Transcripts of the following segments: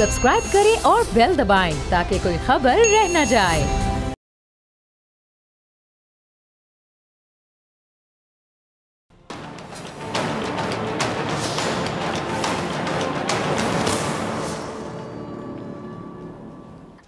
Subscribe करें और bell दबाएं ताकि कोई खबर रह न जाए।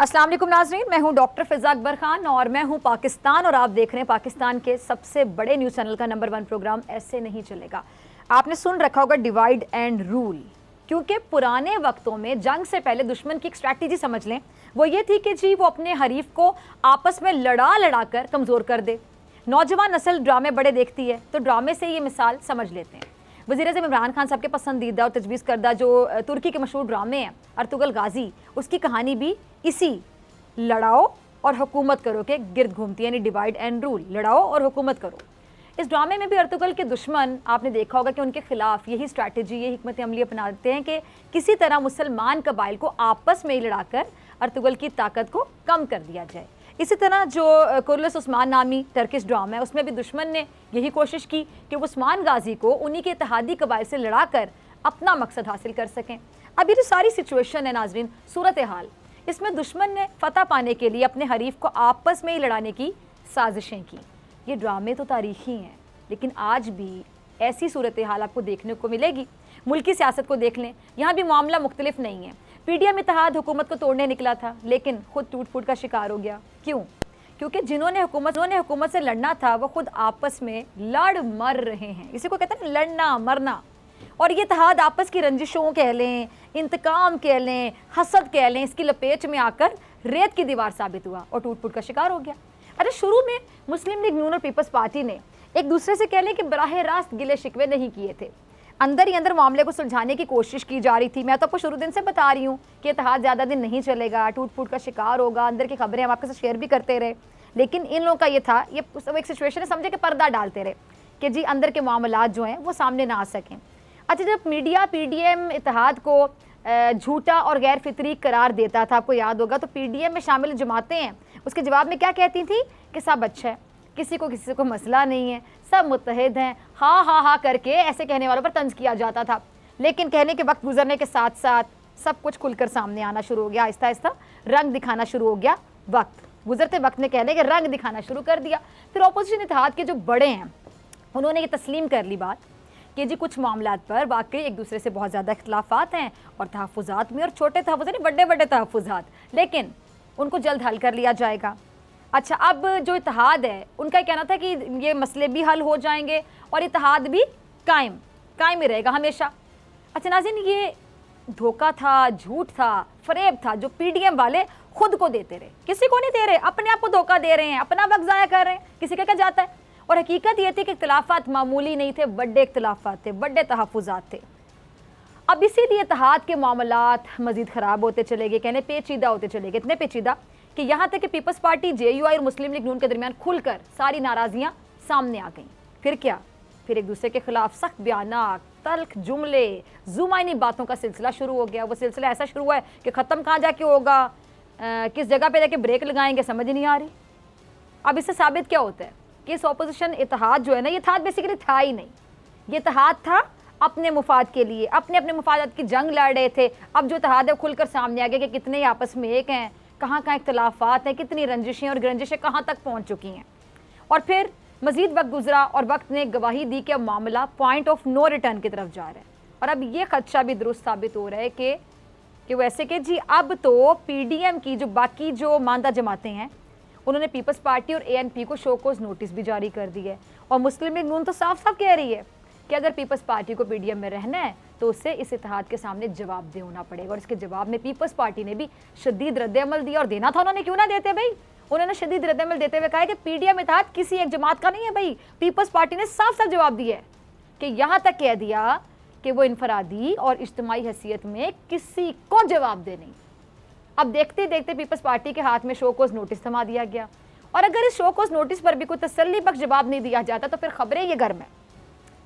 अस्सलाम वालेकुम नाज़रीन, मैं हूं डॉक्टर फिज़ा अकबर खान और मैं हूं पाकिस्तान और आप देख रहे हैं पाकिस्तान के सबसे बड़े न्यूज़ चैनल का नंबर 1 प्रोग्राम ऐसे नहीं चलेगा। आपने सुन रखा होगा डिवाइड एंड रूल, क्योंकि पुराने वक्तों में जंग से पहले दुश्मन की एक स्ट्रैटेजी समझ लें, वो ये थी कि जी वो अपने हरीफ को आपस में लड़ा कर कमज़ोर कर दे। नौजवान नस्ल ड्रामे बड़े देखती है, तो ड्रामे से ये मिसाल समझ लेते हैं। वज़ीर-ए-आज़म इमरान खान साहब के पसंदीदा और तजवीज़ करदा जो तुर्की के मशहूर ड्रामे हैं अर्तुगल गाजी, उसकी कहानी भी इसी लड़ाओ और हुकूमत करो के गिर्द घूमती है, यानी डिवाइड एंड रूल, लड़ाओ और हुकूमत करो। इस ड्रामे में भी अर्तुगल के दुश्मन आपने देखा होगा कि उनके खिलाफ यही स्ट्रैटेजी, ये हिकमत अमली अपनाते हैं कि किसी तरह मुसलमान कबाइल को आपस में ही लड़ाकर अर्तुगल की ताकत को कम कर दिया जाए। इसी तरह जो कुर्लस उस्मान नामी टर्किश ड्रामा है, उसमें भी दुश्मन ने यही कोशिश की कि वो उस्मान गाजी को उन्हीं के इत्तेहादी कबाइल से लड़ाकर अपना मकसद हासिल कर सकें। अब ये जो सारी सिचुएशन है नाजरीन, सूरत हाल, इसमें दुश्मन ने फतह पाने के लिए अपने हरीफ को आपस में ही लड़ाने की साजिशें की। ये ड्रामे तो तारीखी हैं, लेकिन आज भी ऐसी सूरत हाल आपको देखने को मिलेगी। मुल्की सियासत को देख लें, यहाँ भी मामला मुख्तलिफ नहीं है। पीडीएम इत्तेहाद हुकूमत को तोड़ने निकला था, लेकिन खुद टूट फूट का शिकार हो गया। क्यों? क्योंकि जिन्होंने हुकूमत से लड़ना था वो खुद आपस में लड़ मर रहे हैं। इसी को कहते हैं लड़ना मरना। और ये इत्तेहाद आपस की रंजिशों कह लें, इंतकाम कह लें, हसद कह लें, इसकी लपेट में आकर रेत की दीवार साबित हुआ और टूट फूट का शिकार हो गया। अरे शुरू में मुस्लिम लीग नून और पीपल्स पार्टी ने एक दूसरे से कह लें कि बराह रास्त गिले शिकवे नहीं किए थे, अंदर ही अंदर मामले को सुलझाने की कोशिश की जा रही थी। मैं तो आपको शुरू दिन से बता रही हूँ कि इत्तेहाद ज़्यादा दिन नहीं चलेगा, टूट फूट का शिकार होगा। अंदर की खबरें हम आपके साथ शेयर भी करते रहे, लेकिन इन लोगों का ये था, ये एक सिचुएशन है समझे कि पर्दा डालते रहे कि जी अंदर के मामलात जो हैं वो सामने ना आ सकें। अच्छा, जब मीडिया पीडीएम इत्तेहाद को झूठा और गैर फितरी करार देता था, आपको याद होगा, तो पीडीएम में शामिल जमातें हैं उसके जवाब में क्या कहती थी कि सब अच्छा है, किसी को मसला नहीं है, सब मुत्तहिद हैं, हाँ हाँ हाँ करके ऐसे कहने वालों पर तंज किया जाता था। लेकिन कहने के वक्त गुजरने के साथ साथ सब कुछ खुलकर सामने आना शुरू हो गया, आहिस्ता आहिस्ता रंग दिखाना शुरू हो गया। वक्त गुजरते वक्त ने कहने के रंग दिखाना शुरू कर दिया। फिर अपोजिशन इत्तेहाद के जो बड़े हैं उन्होंने ये तस्लीम कर ली बात कि जी कुछ मामलात पर वाकई एक दूसरे से बहुत ज़्यादा इख्तलाफात हैं और तहफ़्फ़ुज़ात में, और छोटे तहफ़्फ़ुज़ नहीं, बड़े बड़े तहफ़्फ़ुज़ात, लेकिन उनको जल्द हल कर लिया जाएगा। अच्छा, अब जो इत्तेहाद है उनका कहना था कि ये मसले भी हल हो जाएंगे और इत्तेहाद भी कायम ही रहेगा हमेशा। अच्छा नाज़रीन, ये धोखा था, झूठ था, फरेब था जो पीडीएम वाले खुद को देते रहे, किसी को नहीं दे रहे, अपने आप को धोखा दे रहे हैं, अपना वक्त ज़ाया कर रहे हैं, किसी का क्या जाता है। और हकीकत ये थी कि इख्तलाफात मामूली नहीं थे, बड़े इख्तलाफात थे, बड़े तहफ़्फ़ुज़ात थे। अब इसीलिए इत्तेहाद के मामलात मज़ीद ख़राब होते चले गए, कहने पेचीदा होते चले गए, इतने पेचीदा कि यहाँ तक कि पीपल्स पार्टी, जेयूआई और मुस्लिम लीग नून के दरमियान खुलकर सारी नाराज़ियाँ सामने आ गईं। फिर क्या? फिर एक दूसरे के खिलाफ सख्त बयानात, तल्ख जुमले, जुमाइनी बातों का सिलसिला शुरू हो गया। वो सिलसिला ऐसा शुरू हुआ है कि ख़त्म कहाँ जाके होगा, किस जगह पे जाके ब्रेक लगाएंगे समझ नहीं आ रही। अब इससे साबित क्या होता है कि इस ऑपोजिशन इत्तेहाद जो है ना, ये इत्तेहाद बेसिकली था ही नहीं। ये इत्तेहाद था अपने मुफाद के लिए, अपने अपने मुफादात की जंग लड़ रहे थे। अब जो इत्तेहाद है खुलकर सामने आ गया कि कितने आपस में एक हैं, कहाँ कहाँ इख्तलाफात हैं, कितनी रंजिशें और ग्रंजिशें कहाँ तक पहुँच चुकी हैं। और फिर मज़ीद वक्त गुजरा और वक्त ने गवाही दी कि अब मामला पॉइंट ऑफ नो रिटर्न की तरफ जा रहा है। और अब ये खदशा भी दुरुस्त साबित हो रहा है कि वैसे कि जी अब तो पीडीएम की जो बाकी जो मानदा जमातें हैं उन्होंने पीपल्स पार्टी और एएनपी को शोकोज नोटिस भी जारी कर दी है। और मुस्लिम लीग नून तो साफ साफ कह रही है कि अगर पीपल्स पार्टी को पीडीएम में रहना है तो उससे इस इत्तेहाद के सामने जवाबदेह होना पड़ेगा। और इसके जवाब में पीपल्स पार्टी ने भी शदीद रद्द-ए-अमल दिया, और देना था उन्होंने, क्यों ना देते भाई। उन्होंने शदीद रद्द-ए-अमल देते हुए कहा कि पीडीएम इत्तेहाद किसी एक जमात का नहीं है भाई। पीपल्स पार्टी ने साफ साफ जवाब दिया है कि यहाँ तक कह दिया कि वो इनफरादी और इज्तिमाई हैसियत में किसी को जवाब दे नहीं। अब देखते देखते पीपल्स पार्टी के हाथ में शोकोज नोटिस थमा दिया गया, और अगर इस शोकोज नोटिस पर भी कोई तसल्ली बख्श जवाब नहीं दिया जाता तो फिर खबरें ये गर्म है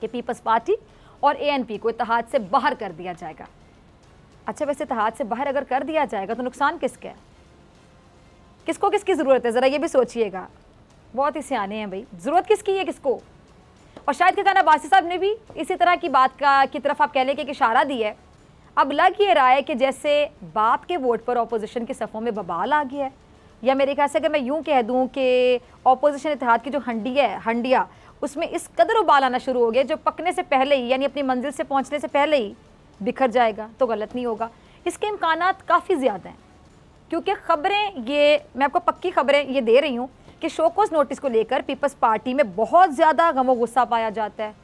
कि पीपल्स पार्टी और एएनपी को इत्तेहाद से बाहर कर दिया जाएगा। अच्छा, वैसे इत्तेहाद से बाहर अगर कर दिया जाएगा तो नुकसान किसका है, किसको किसकी ज़रूरत है, ज़रा ये भी सोचिएगा। बहुत ही सियाने हैं भाई, ज़रूरत किसकी है किसको। और शायद खान अब्बासी साहब ने भी इसी तरह की बात की तरफ आप कह लें कि इशारा दी है। अब लग ये रहा है कि जैसे बाप के वोट पर ऑपोजिशन की सफ़ों में बवाल आ गया है, या मेरे ख्याल से अगर मैं यूँ कह दूँ कि ऑपोजिशन इत्तेहाद की जो हंडिया उसमें इस कदर उबाल आना शुरू हो गया जो पकने से पहले ही, यानी अपनी मंजिल से पहुँचने से पहले ही बिखर जाएगा तो गलत नहीं होगा। इसके इम्कानात काफ़ी ज़्यादा हैं, क्योंकि ख़बरें, ये मैं आपको पक्की ख़बरें ये दे रही हूँ कि शोकोज़ नोटिस को लेकर पीपल्स पार्टी में बहुत ज़्यादा गम और गुस्सा पाया जाता है।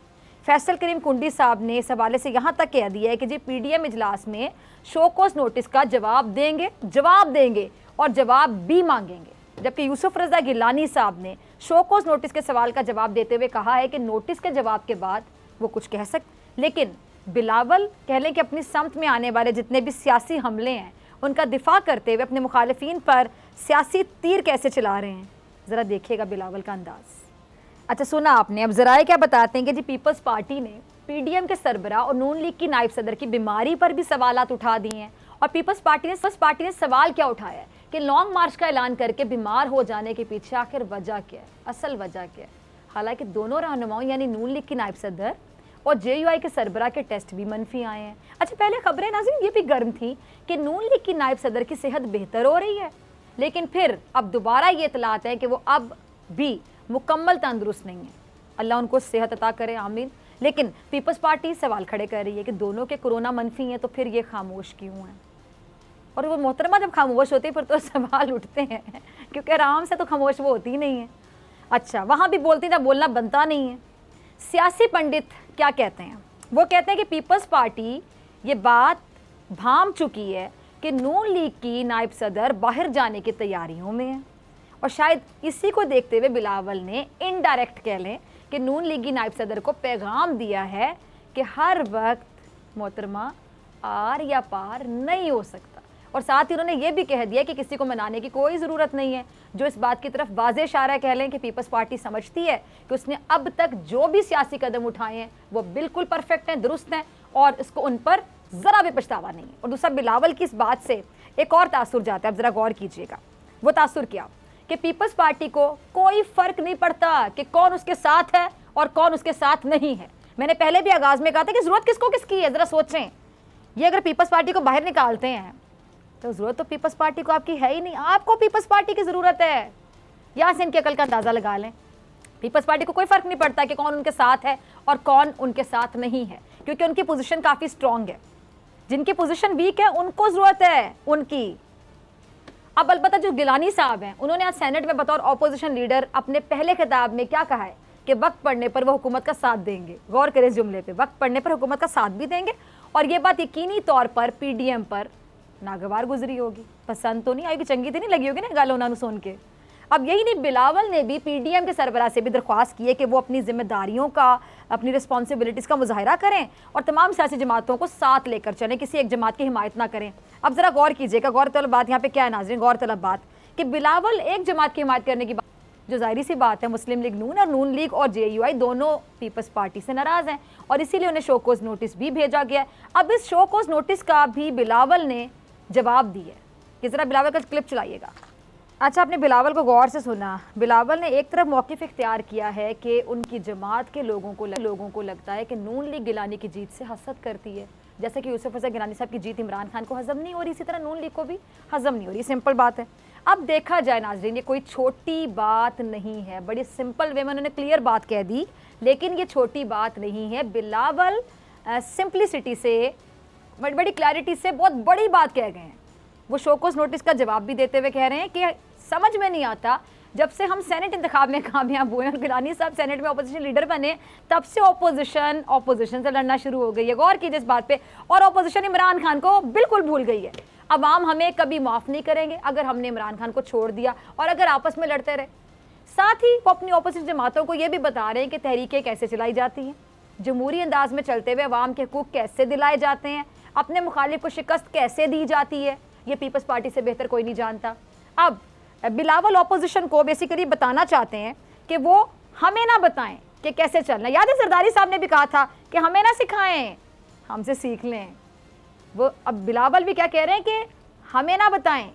फैसल करीम कुंडी साहब ने इस हवाले से यहाँ तक कह दिया है कि जी PDM इजलास में शोकोज़ नोटिस का जवाब देंगे और जवाब भी मांगेंगे। जबकि यूसुफ रज़ा गिलानी साहब ने शोकोज़ नोटिस के सवाल का जवाब देते हुए कहा है कि नोटिस के जवाब के बाद वो कुछ कह सकते, लेकिन बिलावल कह लें कि अपनी समत में आने वाले जितने भी सियासी हमले हैं उनका दिफा करते हुए अपने मुखालिफिन पर सियासी तीर कैसे चला रहे हैं, ज़रा देखिएगा बिलावल का अंदाज़। अच्छा सुना आपने, अब ज़राए क्या बताते हैं कि जी पीपल्स पार्टी ने PDM के सरबरा और नून लीग की नायब सदर की बीमारी पर भी सवालात उठा दिए हैं। और पीपल्स पार्टी ने सवाल क्या उठाया है कि लॉन्ग मार्च का ऐलान करके बीमार हो जाने के पीछे आखिर वजह क्या है, असल वजह क्या है। हालांकि दोनों रहनुमाओं यानी नून लीग की नायब सदर और JUI के सरबरा के टेस्ट भी मनफी आए हैं। अच्छा पहले खबरें नाज़रीन ये भी गर्म थी कि नून लीग की नायब सदर की सेहत बेहतर हो रही है, लेकिन फिर अब दोबारा ये इतलात है कि वो अब भी मुकम्मल तंदुरुस्त नहीं है। अल्लाह उनको सेहत अता करे, आमीन। लेकिन पीपल्स पार्टी सवाल खड़े कर रही है कि दोनों के कोरोना मनफी हैं तो फिर ये खामोश क्यों हैं। और वो मोहतरमा जब खामोश होती है फिर तो सवाल उठते हैं, क्योंकि आराम से तो खामोश वो होती नहीं है। अच्छा वहाँ भी बोलती ना, बोलना बनता नहीं है। सियासी पंडित क्या कहते हैं, वो कहते हैं कि पीपल्स पार्टी ये बात भांप चुकी है कि नून लीग की नायब सदर बाहर जाने की तैयारियों में है, और शायद इसी को देखते हुए बिलावल ने इनडायरेक्ट कह लें कि नून लीग की नायब सदर को पैगाम दिया है कि हर वक्त मोहतरमा आर या पार नहीं हो सकता। और साथ ही उन्होंने ये भी कह दिया कि किसी को मनाने की कोई ज़रूरत नहीं है, जो इस बात की तरफ वाज़े इशारा कह लें कि पीपल्स पार्टी समझती है कि उसने अब तक जो भी सियासी कदम उठाए हैं वो बिल्कुल परफेक्ट हैं, दुरुस्त हैं, और इसको उन पर ज़रा भी पछतावा नहीं है। और दूसरा बिलावल की इस बात से एक और तासुर जाता है, अब ज़रा गौर कीजिएगा। वो तासुर क्या कि पीपल्स पार्टी को कोई फ़र्क नहीं पड़ता कि कौन उसके साथ है और कौन उसके साथ नहीं है। मैंने पहले भी आगाज़ में कहा था कि ज़रूरत किसको किसकी है, ज़रा सोचें। ये अगर पीपल्स पार्टी को बाहर निकालते हैं तो ज़रूरत तो पीपल्स पार्टी को आपकी है ही नहीं, आपको पीपल्स पार्टी की ज़रूरत है। यहाँ से इनकी अकल का अंदाज़ा लगा लें। पीपल्स पार्टी को कोई फ़र्क नहीं पड़ता कि कौन उनके साथ है और कौन उनके साथ नहीं है, क्योंकि उनकी पोजीशन काफ़ी स्ट्रॉन्ग है। जिनकी पोजीशन वीक है उनको ज़रूरत है उनकी। अब अलबत्ता जो गिलानी साहब हैं उन्होंने आज सेनेट में बतौर ऑपोजिशन लीडर अपने पहले खिताब में क्या कहा है कि वक्त पड़ने पर वो हुकूमत का साथ देंगे। गौर करें इस जुमले पे, वक्त पड़ने पर हुकूमत का साथ भी देंगे, और ये बात यकीनी तौर पर PDM पर नागवार गुजरी होगी, पसंद तो नहीं आएगी, चंगी तो नहीं लगी होगी ना गाल उन्होंने सुन के। अब यही नहीं, बिलावल ने भी PDM के सरबराह से भी दरख्वास्त की है कि वो अपनी जिम्मेदारियों का, अपनी रिस्पॉन्सिबिलिटीज़ का मुजाहरा करें और तमाम सियासी जमातों को साथ लेकर चलें, किसी एक जमात की हिमायत ना करें। अब ज़रा गौर कीजिएगा, गौरतलब बात यहाँ पे क्या है नाज़रीन, गौरतलब बात कि बिलावल एक जमात की हिमायत करने की बात, जो ज़ाहिर सी बात है मुस्लिम लीग नून और नून लीग और JUI दोनों पीपल्स पार्टी से नाराज़ हैं, और इसीलिए उन्हें शोकोज़ नोटिस भी भेजा गया है। अब इस शोकोज़ नोटिस का भी बिलावल ने जवाब दिए कि ज़रा बिलावल का क्लिप चलाइएगा। अच्छा आपने बिलावल को गौर से सुना। बिलावल ने एक तरफ मौक़िफ़ इख्तियार किया है कि उनकी जमात के लोगों को लगता है कि नून लीग गिलानी की जीत से हसद करती है, जैसे कि यूसुफ रज़ा गिलानी साहब की जीत इमरान खान को हज़म नहीं हो रही, इसी तरह नून लीग को भी हज़म नहीं हो रही। सिंपल बात है। अब देखा जाए नाज़रीन, ये कोई छोटी बात नहीं है, बड़ी सिंपल वे में उन्होंने क्लियर बात कह दी, लेकिन ये छोटी बात नहीं है। बिलावल सिंपलिसिटी से, बड़ी क्लैरिटी से बहुत बड़ी बात कह गए हैं। वो शोकोज़ नोटिस का जवाब भी देते हुए कह रहे हैं कि समझ में नहीं आता, जब से हम सेनेट इंतखाब में कामयाब हुए और गिलानी साहब सेनेट में अपोजिशन लीडर बने, तब से ऑपोजिशन से लड़ना शुरू हो गई है। गौर कीजिए इस बात पे। और ऑपोजिशन इमरान खान को बिल्कुल भूल गई है। अवाम हमें कभी माफ़ नहीं करेंगे अगर हमने इमरान खान को छोड़ दिया और अगर आपस में लड़ते रहे। साथ ही वो अपनी ऑपोजिशन जमातों को ये भी बता रहे हैं कि तहरीकें कैसे चलाई जाती हैं, जमहूरी अंदाज में चलते हुए अवाम के हकूक़ कैसे दिलाए जाते हैं, अपने मुखालिफ को शिकस्त कैसे दी जाती है, ये पीपल्स पार्टी से बेहतर कोई नहीं जानता। अब बिलावल ऑपोजिशन को बेसिकली बताना चाहते हैं कि वो हमें ना बताएं कि कैसे चलना। याद है सरदारी साहब ने भी कहा था कि हमें ना सिखाएं, हमसे सीख लें। वो अब बिलावल भी क्या कह रहे हैं कि हमें ना बताएं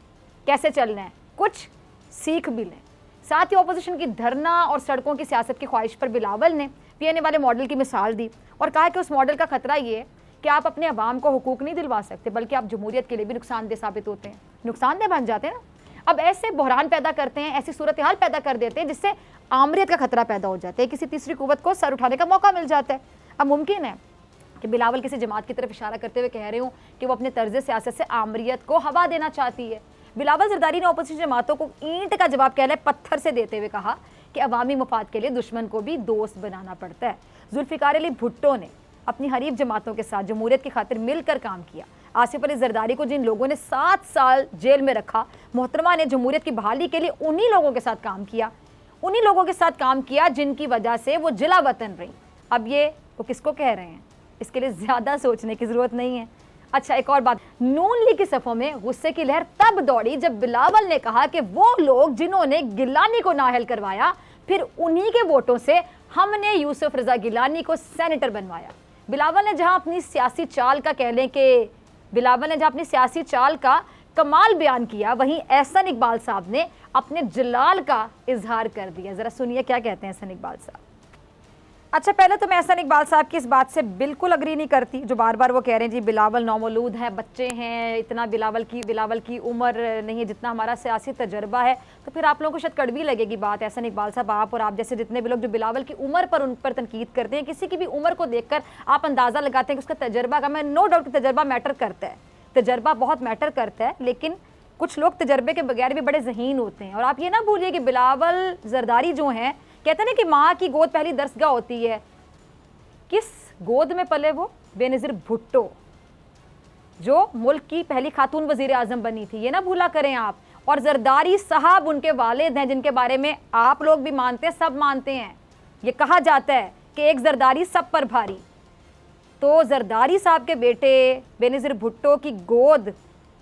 कैसे चलना है, कुछ सीख भी लें। साथ ही ऑपोजिशन की धरना और सड़कों की सियासत की ख्वाहिश पर बिलावल ने पीएनए वाले मॉडल की मिसाल दी और कहा कि उस मॉडल का खतरा ये है कि आप अपने अवाम को हुकूक नहीं दिलवा सकते, बल्कि आप जमहूरियत के लिए भी नुकसानदेह साबित होते हैं, नुकसानदेह बन जाते हैं ना। अब ऐसे बहरान पैदा करते हैं, ऐसी सूरत हाल पैदा कर देते हैं जिससे आमरीत का खतरा पैदा हो जाता है, किसी तीसरी कुव्वत को सर उठाने का मौका मिल जाता है। अब मुमकिन है कि बिलावल किसी जमात की तरफ इशारा करते हुए कह रहे हूँ कि वो अपने तर्ज सियासत से आमरीत को हवा देना चाहती है। बिलावल जरदारी ने अपोजिशन जमातों को ईंट का जवाब कह पत्थर से देते हुए कहा कि अवामी मफाद के लिए दुश्मन को भी दोस्त बनाना पड़ता है। जुल्फिकार अली भुट्टो ने अपनी हरीफ जमातों के साथ जमहूरियत की खातिर मिलकर काम किया। आसिफ अली जरदारी को जिन लोगों ने 7 साल जेल में रखा, मोहतरमा ने जमहूरियत की बहाली के लिए उन्हीं लोगों के साथ काम किया, उन्हीं लोगों के साथ काम किया जिनकी वजह से वो जिला वतन रही। अब ये वो किसको कह रहे हैं, इसके लिए ज़्यादा सोचने की ज़रूरत नहीं है। अच्छा, एक और बात, नून लीग की सफ़ों में गुस्से की लहर तब दौड़ी जब बिलावल ने कहा कि वो लोग जिन्होंने गिलानी को नाअहल करवाया, फिर उन्हीं के वोटों से हमने यूसुफ रज़ा गिलानी को सेनेटर बनवाया। बिलावल ने जहां अपनी सियासी चाल का कह लें कि बिलावल ने जहां अपनी सियासी चाल का कमाल बयान किया, वहीं एहसन इकबाल साहब ने अपने जलाल का इजहार कर दिया। ज़रा सुनिए क्या कहते हैं एहसन इकबाल साहब। अच्छा, पहले तो मैं एहसन इकबाल साहब की इस बात से बिल्कुल अग्री नहीं करती जो बार बार वो कह रहे हैं जी बिलावल नौमौलूद है, बच्चे हैं, इतना बिलावल की उम्र नहीं है जितना हमारा सियासी तजर्बा है। तो फिर आप लोगों को शायद कड़वी लगेगी बात। एहसन इकबाल साहब, आप और आप जैसे जितने भी लोग जो बिलावल की उम्र पर उन पर तनकीद करते हैं, किसी की भी उम्र को देखकर आप अंदाज़ा लगाते हैं कि उसका तजर्बा का, मैं नो डाउट कि तजर्बा मैटर करता है, तजर्बा बहुत मैटर करता है, लेकिन कुछ लोग तजर्बे के बगैर भी बड़े ज़हीन होते हैं। और आप ये ना भूलिए कि बिलावल जरदारी जो हैं, कहते हैं ना कि माँ की गोद पहली दरसगाह होती है। किस गोद में पले वो? बेनज़ीर भुट्टो, जो मुल्क की पहली खातून वज़ीर आज़म बनी थी, ये ना भूला करें आप। और जरदारी साहब उनके वालिद हैं, जिनके बारे में आप लोग भी मानते हैं, सब मानते हैं। ये कहा जाता है कि एक जरदारी सब पर भारी। तो जरदारी साहब के बेटे बेनज़ीर भुट्टो की गोद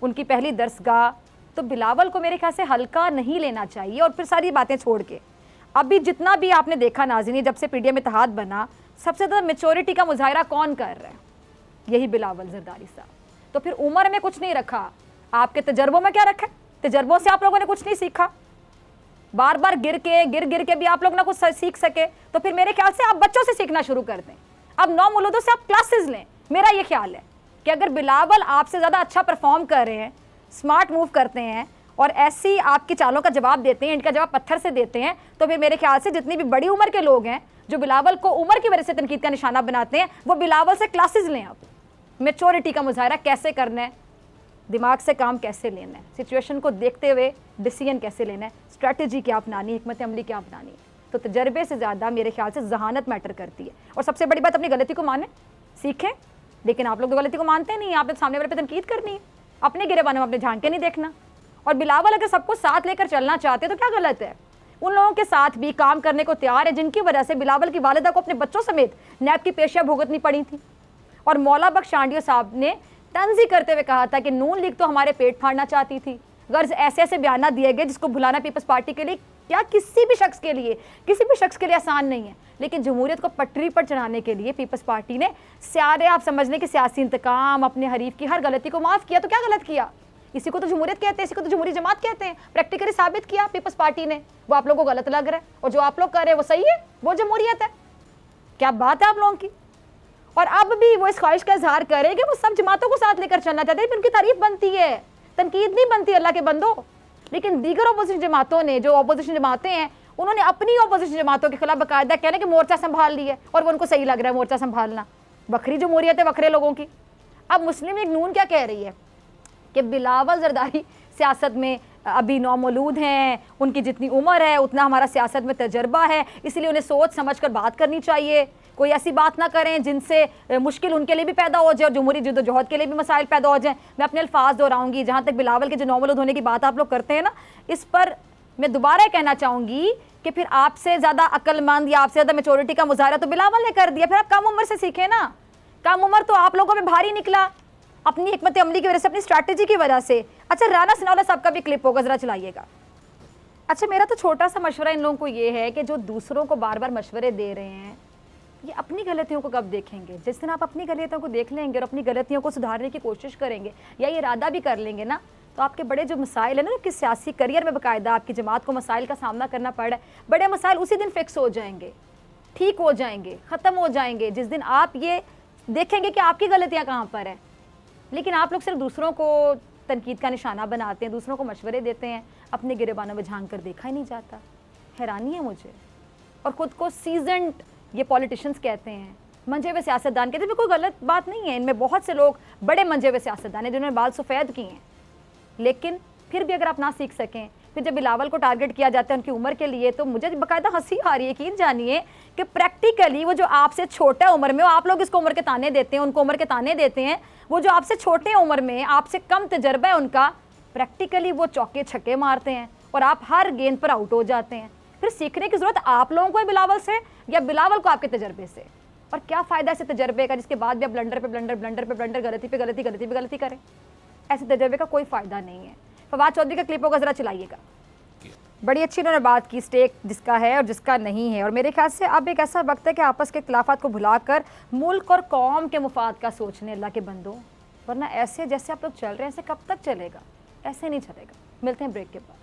उनकी पहली दरसगाह, तो बिलावल को मेरे ख्याल से हल्का नहीं लेना चाहिए। और फिर सारी बातें छोड़ के अभी जितना भी आपने देखा नाज़रीन, जब से पीडीएम इत्तेहाद बना, सबसे ज़्यादा मेच्योरिटी का मुजाहिरा कौन कर रहा है? यही बिलावल जरदारी साहब। तो फिर उम्र में कुछ नहीं रखा, आपके तजर्बों में क्या रखा है? तजर्बों से आप लोगों ने कुछ नहीं सीखा, बार बार गिर के भी आप लोग ना कुछ सीख सके। तो फिर मेरे ख्याल से आप बच्चों से सीखना शुरू कर दें। अब नौमौलूदों से आप क्लासेस लें। मेरा ये ख्याल है कि अगर बिलावल आपसे ज़्यादा अच्छा परफॉर्म कर रहे हैं, स्मार्ट मूव करते हैं और ऐसी आपकी चालों का जवाब देते हैं, इनका जवाब पत्थर से देते हैं, तो फिर मेरे ख्याल से जितनी भी बड़ी उम्र के लोग हैं जो बिलावल को उम्र की वजह से तनकीद का निशाना बनाते हैं, वो बिलावल से क्लासेस लें। अब मेच्योरिटी का मुजाहिरा कैसे करना है, दिमाग से काम कैसे लेना है, सिचुएशन को देखते हुए डिसीजन कैसे लेना है, स्ट्रैटेजी क्या अपनानी है, हिकमत अमली क्या अपनानी है। तो तजर्बे से ज़्यादा मेरे ख्याल से जहानत मैटर करती है। और सबसे बड़ी बात, अपनी गलती को मानें, सीखें। लेकिन आप लोग तो गलती को मानते नहीं, आपने सामने वाले पे तनकीद करनी है, अपने गिरेबानों में अपने झांक के नहीं देखना। और बिलावल अगर सबको साथ लेकर चलना चाहते हैं तो क्या गलत है? उन लोगों के साथ भी काम करने को तैयार है जिनकी वजह से बिलावल की वालिदा को अपने बच्चों समेत नैब की पेशियां भुगतनी पड़ी थी। और मौला बख्श आंडियो साहब ने तंज़ी करते हुए कहा था कि नून लीग तो हमारे पेट फाड़ना चाहती थी। गर्ज ऐसे ऐसे बयान दिए गए जिसको भुलाना पीपल्स पार्टी के लिए, क्या किसी भी शख्स के लिए आसान नहीं है। लेकिन जमहूरियत को पटरी पर चढ़ाने के लिए पीपल्स पार्टी ने सारे आप समझ लें कि सियासी इंतकाम, अपने हरीफ की हर गलती को माफ़ किया। तो क्या गलत किया? इसी को तो जमहूरियत कहते हैं, इसी को तो जमहूरी जमात कहते हैं। प्रैक्टिकली साबित किया पीपल्स पार्टी ने। वो आप लोगों को गलत लग रहा है और जो आप लोग कर रहे हैं वो सही है, वो जमहूरियत है। क्या बात है आप लोगों की। और अब भी वो इस ख्वाहिश का इजहार करें कि वो सब जमातों को साथ लेकर चलना चाहते हैं। उनकी तारीफ बनती है, तनकीद नहीं बनती अल्लाह के बंदो। लेकिन दीगर अपोजिशन जमातों ने, जो अपोजिशन जमातें हैं, उन्होंने अपनी अपोजिशन जमातों के खिलाफ बाकायदा कहने कि मोर्चा संभाल लिया है और वो उनको सही लग रहा है मोर्चा संभालना। बकरी जमहूरियत है बकरे लोगों की। अब मुस्लिम लीग नून क्या कह रही है कि बिलावल जरदारी सियासत में अभी नौमौलूद हैं, उनकी जितनी उम्र है उतना हमारा सियासत में तजर्बा है, इसलिए उन्हें सोच समझ कर बात करनी चाहिए। कोई ऐसी बात ना करें जिनसे मुश्किल उनके लिए भी पैदा हो जाए और जमहूरी जद्दोजहद के लिए भी मसाइल पैदा हो जाए। मैं अपने अल्फाज दोहराऊंगी। जहाँ तक बिलावल के जो नौमौलूद होने की बात आप लोग करते हैं ना, इस पर मैं दोबारा कहना चाहूँगी कि फिर आपसे ज़्यादा अक्लमंद या आपसे ज़्यादा मेच्योरिटी का मुजाहरा तो बिलावल ने कर दिया। फिर आप कम उम्र से सीखें ना। कम उम्र तो आप लोगों में भारी निकला अपनी हिकमत अमली की वजह से, अपनी स्ट्रैटेजी की वजह से। अच्छा, राना सनाउल्लाह साहब का भी क्लिप होगा, ज़रा चलाइएगा। अच्छा, मेरा तो छोटा सा मशवरा इन लोगों को ये है कि जो दूसरों को बार बार मशवरे दे रहे हैं, ये अपनी गलतियों को कब देखेंगे? जिस दिन आप अपनी गलतियों को देख लेंगे और अपनी गलतियों को सुधारने की कोशिश करेंगे या ये इरादा भी कर लेंगे ना, तो आपके बड़े जो मसाइल है ना, कि सियासी करियर में बाकायदा आपकी जमात को मसाइल का सामना करना पड़ रहा है, बड़े मसाइल उसी दिन फिक्स हो जाएंगे, ठीक हो जाएंगे, ख़त्म हो जाएंगे जिस दिन आप ये देखेंगे कि आपकी गलतियाँ कहाँ पर है। लेकिन आप लोग सिर्फ दूसरों को तनकीद का निशाना बनाते हैं, दूसरों को मशवरे देते हैं, अपने गिरेबानों में झांक कर देखा ही नहीं जाता। हैरानी है मुझे। और ख़ुद को सीजन्ड ये पॉलिटिशियंस कहते हैं, मंजे हुए सियासतदान कहते हैं। कोई गलत बात नहीं है, इनमें बहुत से लोग बड़े मंजे हुए सियासतदान हैं जिन्होंने बाल सफ़ेद किए हैं। लेकिन फिर भी अगर आप ना सीख सकें, फिर जब बिलावल को टारगेट किया जाता है उनकी उम्र के लिए, तो मुझे बाकायदा हंसी आ रही है। यकीन जानिए कि प्रैक्टिकली वो जो आपसे छोटा उम्र में, आप लोग इसको उम्र के ताने देते हैं, उनको उम्र के ताने देते हैं, वो जो आपसे छोटे उम्र में, आपसे कम तजर्बा है उनका, प्रैक्टिकली वो चौके छक्के मारते हैं और आप हर गेंद पर आउट हो जाते हैं। फिर सीखने की ज़रूरत आप लोगों को है बिलावल से, या बिलावल को आपके तजर्बे से? और क्या फ़ायदा ऐसे तजर्बे का जिसके बाद भी आप ब्लंडर पे ब्लंडर, ब्लंडर पे ब्लंडर, गलती पे गलती, गलती पे गलती करें? ऐसे तजर्बे का कोई फ़ायदा नहीं है। फवाद चौधरी का क्लिप होगा, ज़रा चलाइएगा। बड़ी अच्छी उन्होंने बात की, स्टेक जिसका है और जिसका नहीं है। और मेरे ख्याल से अब एक ऐसा वक्त है कि आपस के इख्तिलाफ़ात को भुलाकर मुल्क और कौम के मुफाद का सोचने, अल्लाह के बंदों। वरना ऐसे जैसे आप लोग चल रहे हैं, ऐसे कब तक चलेगा? ऐसे नहीं चलेगा। मिलते हैं ब्रेक के बाद।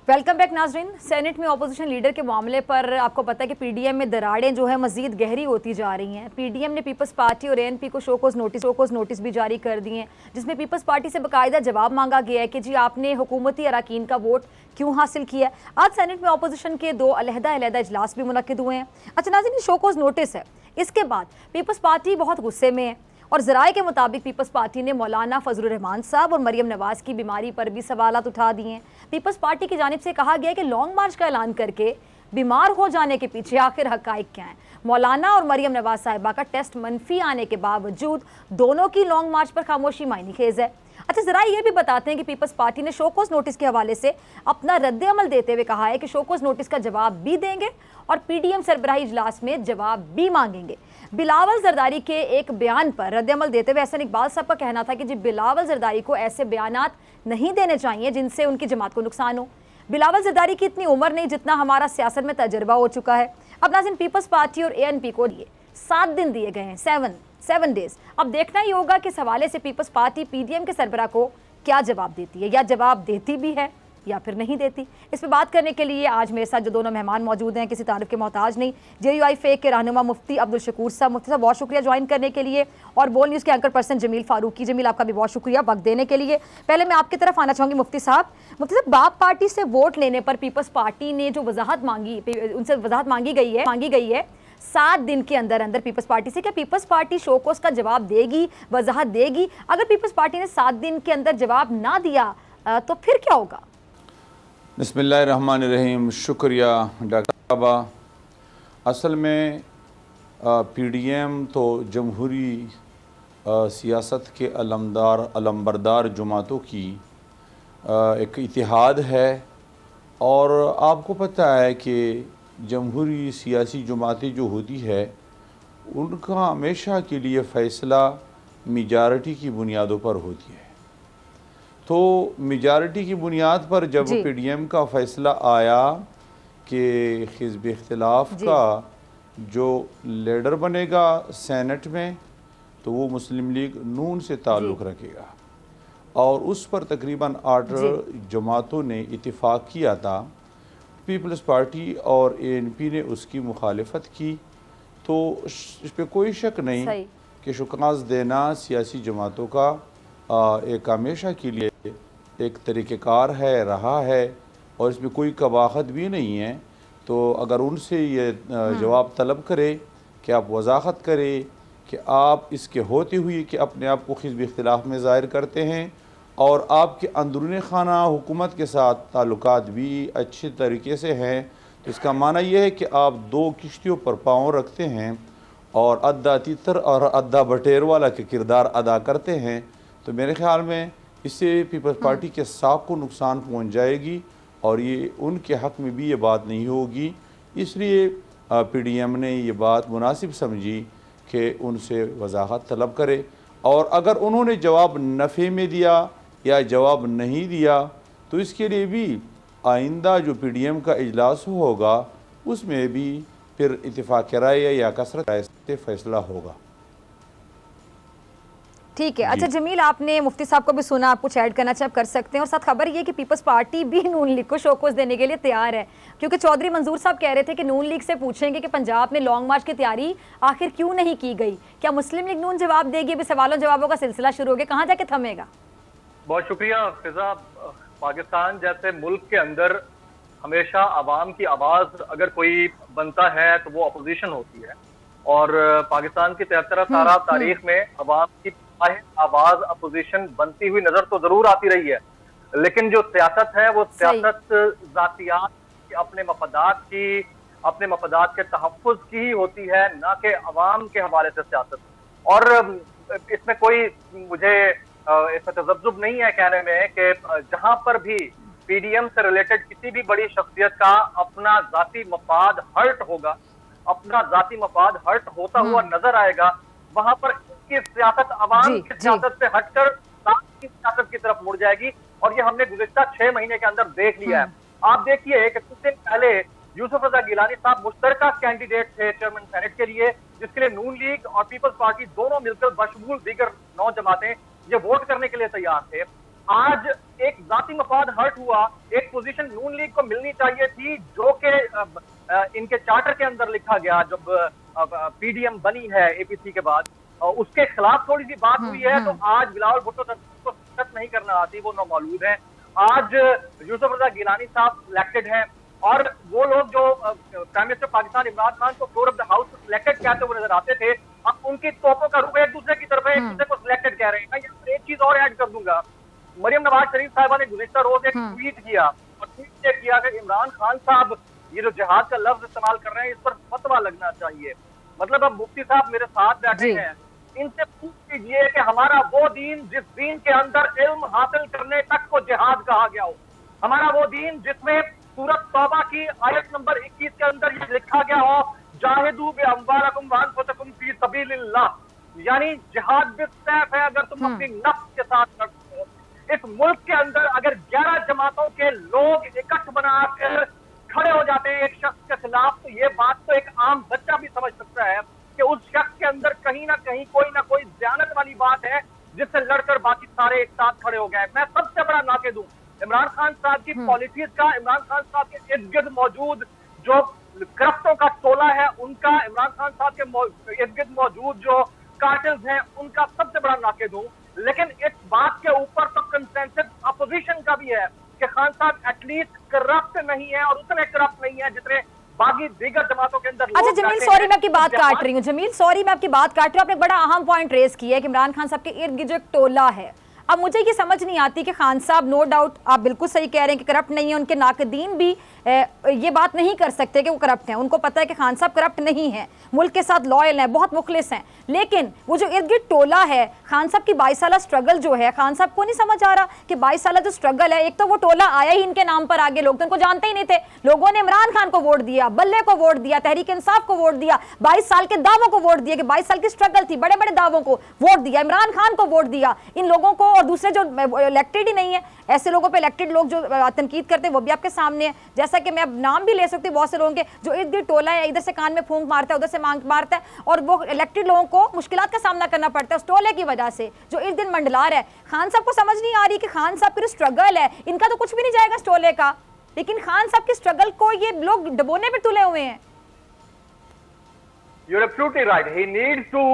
वेलकम बैक नाजरीन। सेनेट में अपोजिशन लीडर के मामले पर आपको पता है कि पीडीएम में दरारें जो है मजीद गहरी होती जा रही हैं। पीडीएम ने पीपल्स पार्टी और एएनपी को शोकोज नोटिस भी जारी कर दिए हैं, जिसमें पीपल्स पार्टी से बाकायदा जवाब मांगा गया है कि जी आपने हुकूमती अरकान का वोट क्यों हासिल किया। आज सेनेट में अपोजिशन के 2 अलहदा इजलास भी मुनक्किद हुए हैं। अच्छा नाज़रीन, शोकोज नोटिस है, इसके बाद पीपल्स पार्टी बहुत गुस्से में है और ज़राए के मुताबिक पीपल्स पार्टी ने मौलाना फजलुर रहमान साहब और मरियम नवाज़ की बीमारी पर भी सवालात उठा दिए हैं। पीपल्स पार्टी की जानिब से कहा गया है कि लॉन्ग मार्च का ऐलान करके बीमार हो जाने के पीछे आखिर हक़ाइक़ क्या हैं। मौलाना और मरियम नवाज़ साहिबा का टेस्ट मनफी आने के बावजूद दोनों की लॉन्ग मार्च पर खामोशी मायने खेज़ है। अच्छा, ज़रा ये भी बताते हैं कि पीपल्स पार्टी ने शोकोज नोटिस के हवाले से अपना रद्द अमल देते हुए कहा है कि शोकोज नोटिस का जवाब भी देंगे और पीडीएम सरबराही इजलास में जवाब भी मांगेंगे। बिलावल जरदारी के एक बयान पर रद्द अमल देते हुए एहसन इकबाल साहब का कहना था कि जी बिलावल जरदारी को ऐसे बयानात नहीं देने चाहिए जिनसे उनकी जमात को नुकसान हो। बिलावल जरदारी की इतनी उम्र नहीं जितना हमारा सियासत में तजर्बा हो चुका है। अब नाज़रीन, पीपल्स पार्टी और एएनपी को 7 दिन दिए गए हैं, 7 डेज। अब देखना ही होगा कि इस हवाले से पीपल्स पार्टी पीडीएम के सरबरा को क्या जवाब देती है, या जवाब देती भी है या फिर नहीं देती। इस पर बात करने के लिए आज मेरे साथ जो दोनों मेहमान मौजूद हैं, किसी तारीफ के मोहताज नहीं, JUI फेक के रहनुमा मुफ्ती अब्दुल शकूर साहब। मुफ्ती साहब बहुत शुक्रिया ज्वाइन करने के लिए। और बोल न्यूज़ के एंकर पर्सन जमील फारूकी। जमील, आपका भी बहुत शुक्रिया वक्त देने के लिए। पहले मैं आपकी तरफ आना चाहूँगी मुफ्ती साहब। बाप पार्टी से वोट लेने पर पीपल्स पार्टी ने जो वजाहत मांगी, उनसे वजाहत मांगी गई है 7 दिन के अंदर अंदर पीपल्स पार्टी से। क्या पीपल्स पार्टी शोकोस का जवाब देगी, वजाहत देगी? अगर पीपल्स पार्टी ने 7 दिन के अंदर जवाब ना दिया तो फिर क्या होगा? बिस्मिल्लाहिर्रहमानिर्रहीम। शुक्रिया डॉक्टर साहबा। असल में पीडीएम तो जमहूरी सियासत के अलमबरदार जमातों की एक इतिहाद है। और आपको पता है कि जमहूरी सियासी जमातें जो होती है उनका हमेशा के लिए फ़ैसला मेजॉरिटी की बुनियादों पर होती है। तो मेजॉरिटी की बुनियाद पर जब पीडीएम का फ़ैसला आया कि हिज़्ब इख्तिलाफ़ का जो लीडर बनेगा सेनेट में, तो वो मुस्लिम लीग नून से ताल्लुक़ रखेगा, और उस पर तकरीबन 8 जमातों ने इत्तिफ़ाक़ किया था। पीपल्स पार्टी और एएनपी ने उसकी मुखालिफत की। तो इस पर कोई शक नहीं कि शुक्रान देना सियासी जमातों का एक हमेशा के लिए एक तरीक़ेकार है, रहा है, और इसमें कोई कबाहत भी नहीं है। तो अगर उनसे ये जवाब तलब करे कि आप वजाहत करें कि आप इसके होते हुए कि अपने आप को हिज़्ब इख्तिलाफ़ में ज़ाहिर करते हैं और आपके अंदरूनी खाना हुकूमत के साथ ताल्लुकात भी अच्छे तरीके से हैं, तो इसका माना यह है कि आप 2 किश्तियों पर पाँव रखते हैं और अद्दा तितर और अद्दा बटेर वाला के किरदार अदा करते हैं। तो मेरे ख़्याल में इससे पीपल्स पार्टी के साख को नुकसान पहुंच जाएगी और ये उनके हक़ में भी ये बात नहीं होगी। इसलिए पीडीएम ने ये बात मुनासिब समझी कि उनसे वजाहत तलब करे, और अगर उन्होंने जवाब नफ़े में दिया या जवाब नहीं दिया तो इसके लिए भी आइंदा जो पीडीएम का इजलास होगा उसमें भी फिर इत्तिफ़ाक़ राय या कसरत राय से फ़ैसला होगा। ठीक है। अच्छा जमील, आपने मुफ्ती साहब को भी सुना, आप कुछ ऐड करना चाहे आप कर सकते हैं। और साथ खबर ये कि पीपल्स पार्टी भी नून लीग को शोकोस देने के लिए तैयार है, क्योंकि चौधरी मंजूर साहब कह रहे थे कि नून लीग से पूछेंगे कि पंजाब में लॉन्ग मार्च की तैयारी आखिर क्यों नहीं की गई। क्या मुस्लिम लीग नून जवाब देगी? अभी सवालों जवाबों का सिलसिला शुरू हो गया, कहाँ जाके थमेगा? बहुत शुक्रिया फिजा। पाकिस्तान जैसे मुल्क के अंदर हमेशा आवाम की आवाज अगर कोई बनता है तो वो अपोजिशन होती है, और पाकिस्तान की 73 साल तारीख में आवाम की आवाज अपोजिशन बनती हुई नजर तो जरूर आती रही है, लेकिन जो सियासत है वो सियासत जातियात की, अपने मफादात के तहफ़्फ़ुज़ की ही होती है, ना कि अवाम के हवाले से सियासत। और इसमें कोई मुझे इसमें तजब्जुब नहीं है कहने में कि जहां पर भी पीडीएम से रिलेटेड किसी भी बड़ी शख्सियत का अपना जाती मफाद हर्ट होगा, अपना जाती मफाद हर्ट होता हुआ नजर आएगा, वहां पर इसकी सियासत अवाम की सियासत से हटकर की सियासत की तरफ मुड़ जाएगी। और ये हमने गुज़िश्ता 6 महीने के अंदर देख लिया है। आप देखिए कि कुछ दिन पहले यूसुफ रजा गिलानी साहब मुश्तरका कैंडिडेट थे चेयरमैन सेनेट के लिए, जिसके लिए नून लीग और पीपल्स पार्टी दोनों मिलकर बशमूल दीगर 9 जमातें ये वोट करने के लिए तैयार थे। आज एक जाती मफाद हर्ट हुआ, एक पोजीशन नून लीग को मिलनी चाहिए थी जो कि इनके चार्टर के अंदर लिखा गया जब पीडीएम बनी है एपीसी के बाद, उसके खिलाफ थोड़ी सी बात हुई है। तो आज बिलावल भुट्टो को शिरकत नहीं करना आती, वो नौमौजूद है। आज यूसुफ रजा गिलानी साहब सिलेक्टेड हैं, और वो लोग जो प्राइम मिनिस्टर पाकिस्तान इमरान खान को floor of the house selected कहते हुए नजर आते थे, अब उनकी तोपों का रुख एक दूसरे की तरफ है, एक दूसरे को सिलेक्टेड कह रहे हैं। मैं यहाँ पर एक चीज और ऐड कर दूंगा। मरियम नवाज शरीफ साहिबा ने गुज़िश्ता रोज एक ट्वीट किया, और ट्वीट ये किया कि इमरान खान साहब ये जो जिहाद का लफ्ज इस्तेमाल कर रहे हैं इस पर फतवा लगना चाहिए। मतलब अब मुफ्ती साहब मेरे साथ बैठे हैं, इनसे पूछ लीजिए कि हमारा वो दीन जिस दीन के अंदर इल्म हासिल करने तक को जिहाद कहा गया हो, हमारा वो दीन जिसमें सूरत तौबा की आयत नंबर 21 के अंदर ये लिखा गया हो जाहिदू बिअम्वालिकुम व अनफुसिकुम फी सबीलिल्लाह, यानी जिहाद बिस्सैफ है अगर तुम अपनी नफ्स के साथ करते हो। इस मुल्क के अंदर अगर 11 जमातों के लोग इकट्ठ बनाकर खड़े हो जाते हैं एक शख्स के खिलाफ, तो ये बात तो एक आम बच्चा भी समझ सकता है कि उस शख्स के अंदर कहीं ना कोई ज़ियानत वाली बात है जिससे लड़कर बाकी सारे एक साथ खड़े हो गए। मैं सबसे बड़ा नाके दूं इमरान खान साहब की पॉलिसीज का, इमरान खान साहब के इर्द गिर्द मौजूद जो करप्टों का टोला है उनका, इमरान खान साहब के इर्द गिर्द मौजूद जो कार्टेल्स हैं उनका सबसे बड़ा नाके दूं। लेकिन इस बात के ऊपर तो कंसेंसस अपोजिशन का भी है कि खान साहब एटलीस्ट करप्ट नहीं है, और उतने करप्ट नहीं है जितने बाकी दीगर जमातों के अंदर। अच्छा जमील, सॉरी मैं आपकी बात काट रही हूँ। जमील सॉरी मैं आपकी बात काट रही हूँ। आपने एक बड़ा अहम पॉइंट रेज किया है कि इमरान खान साहब के इर्द गिर्द जो एक टोला है। अब मुझे ये समझ नहीं आती कि खान साहब, नो डाउट आप बिल्कुल सही कह रहे हैं कि करप्ट नहीं है, उनके नाकदीन भी ये बात नहीं कर सकते कि वो करप्ट हैं। उनको पता है कि खान साहब करप्ट नहीं है, मुल्क के साथ लॉयल हैं, बहुत मुखलिस हैं। लेकिन वो जो इर्द गिर्द टोला है, खान साहब की 22 साल स्ट्रगल जो है, खान साहब को नहीं समझ आ रहा कि 22 साल जो स्ट्रगल है, एक तो वो टोला आया ही इनके नाम पर आगे, लोग तो उनको जानते ही नहीं थे। लोगों ने इमरान खान को वोट दिया, बल्ले को वोट दिया, तहरीक इंसाफ को वोट दिया, 22 साल के दावों को वोट दिया कि 22 साल की स्ट्रगल थी, बड़े बड़े दावों को वोट दिया, इमरान खान को वोट दिया, इन लोगों को। और दूसरे जो इलेक्टेड ही नहीं है, ऐसे लोगों पे इलेक्टेड लोग जो तनकीद करते हैं वो भी आपके सामने है। जैसा कि मैं अब नाम भी ले सकती हूँ बहुत से लोगों के, जो इर्द गिर्द टोला है, इधर से कान में फूंक मारता है, उधर से मांग मारता है, और वो इलेक्टेड लोगों को मुश्किलात का सामना करना पड़ता है उस टोले की वजह से जो इस दिन मंडला रहा है। खान साहब को समझ नहीं आ रही कि खान साहब की स्ट्रगल है, इनका तो कुछ भी नहीं जाएगा इस टोले का, लेकिन खान साहब की स्ट्रगल को ये लोग डबोने पे तुले हुए हैं। You're absolutely right. He needs to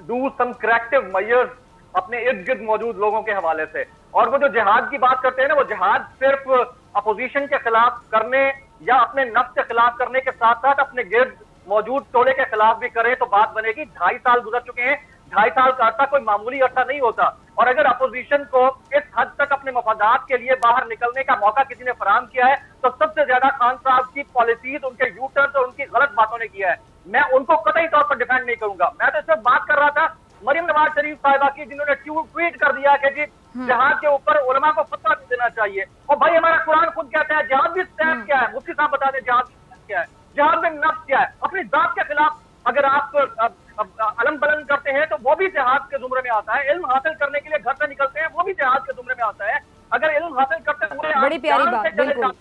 do some corrective measures अपने इर्द गिर्द मौजूद लोगों के हवाले से। और वो जो जिहाद की बात करते हैं ना, वो जिहाद सिर्फ अपोजिशन के खिलाफ करने या अपने नफ्स के खिलाफ करने के साथ साथ अपने गिर्द मौजूद टोले के खिलाफ भी करे तो बात बनेगी। 2.5 साल गुजर चुके हैं, 2.5 साल का अरसा कोई मामूली अरसा नहीं होता। और अगर अपोजिशन को इस हद तक अपने मफादात के लिए बाहर निकलने का मौका किसी ने फराहम किया है तो सबसे ज्यादा खान साहब की पॉलिसीज, उनके यूटर्न और उनकी गलत बातों ने किया है। मैं उनको कतई तौर पर डिफेंड नहीं करूंगा। मैं तो इस वक्त बात कर रहा था मरियम नवाज शरीफ साहिबा की, जिन्होंने ट्वीट कर दिया कि जी जिहाद के ऊपर उलमा को फतवा देना चाहिए। और भाई हमारा कुरान खुद कहता है जिहाद भी स्टैंड क्या है, मुफ्ती साहब बता दें जिहाद क्या है, जिहाद में नफ्स क्या है। अपनी जात के खिलाफ अगर आप अलम बुलंद करते हैं तो वो भी जिहाद के जुमरे में आता है। इल्म हासिल करने के लिए घर से निकलते हैं, वो भी जिहाद के जुमरे में आता है। अगर इल्म हासिल करते हुए बड़ी प्यारी बात, बिल्कुल।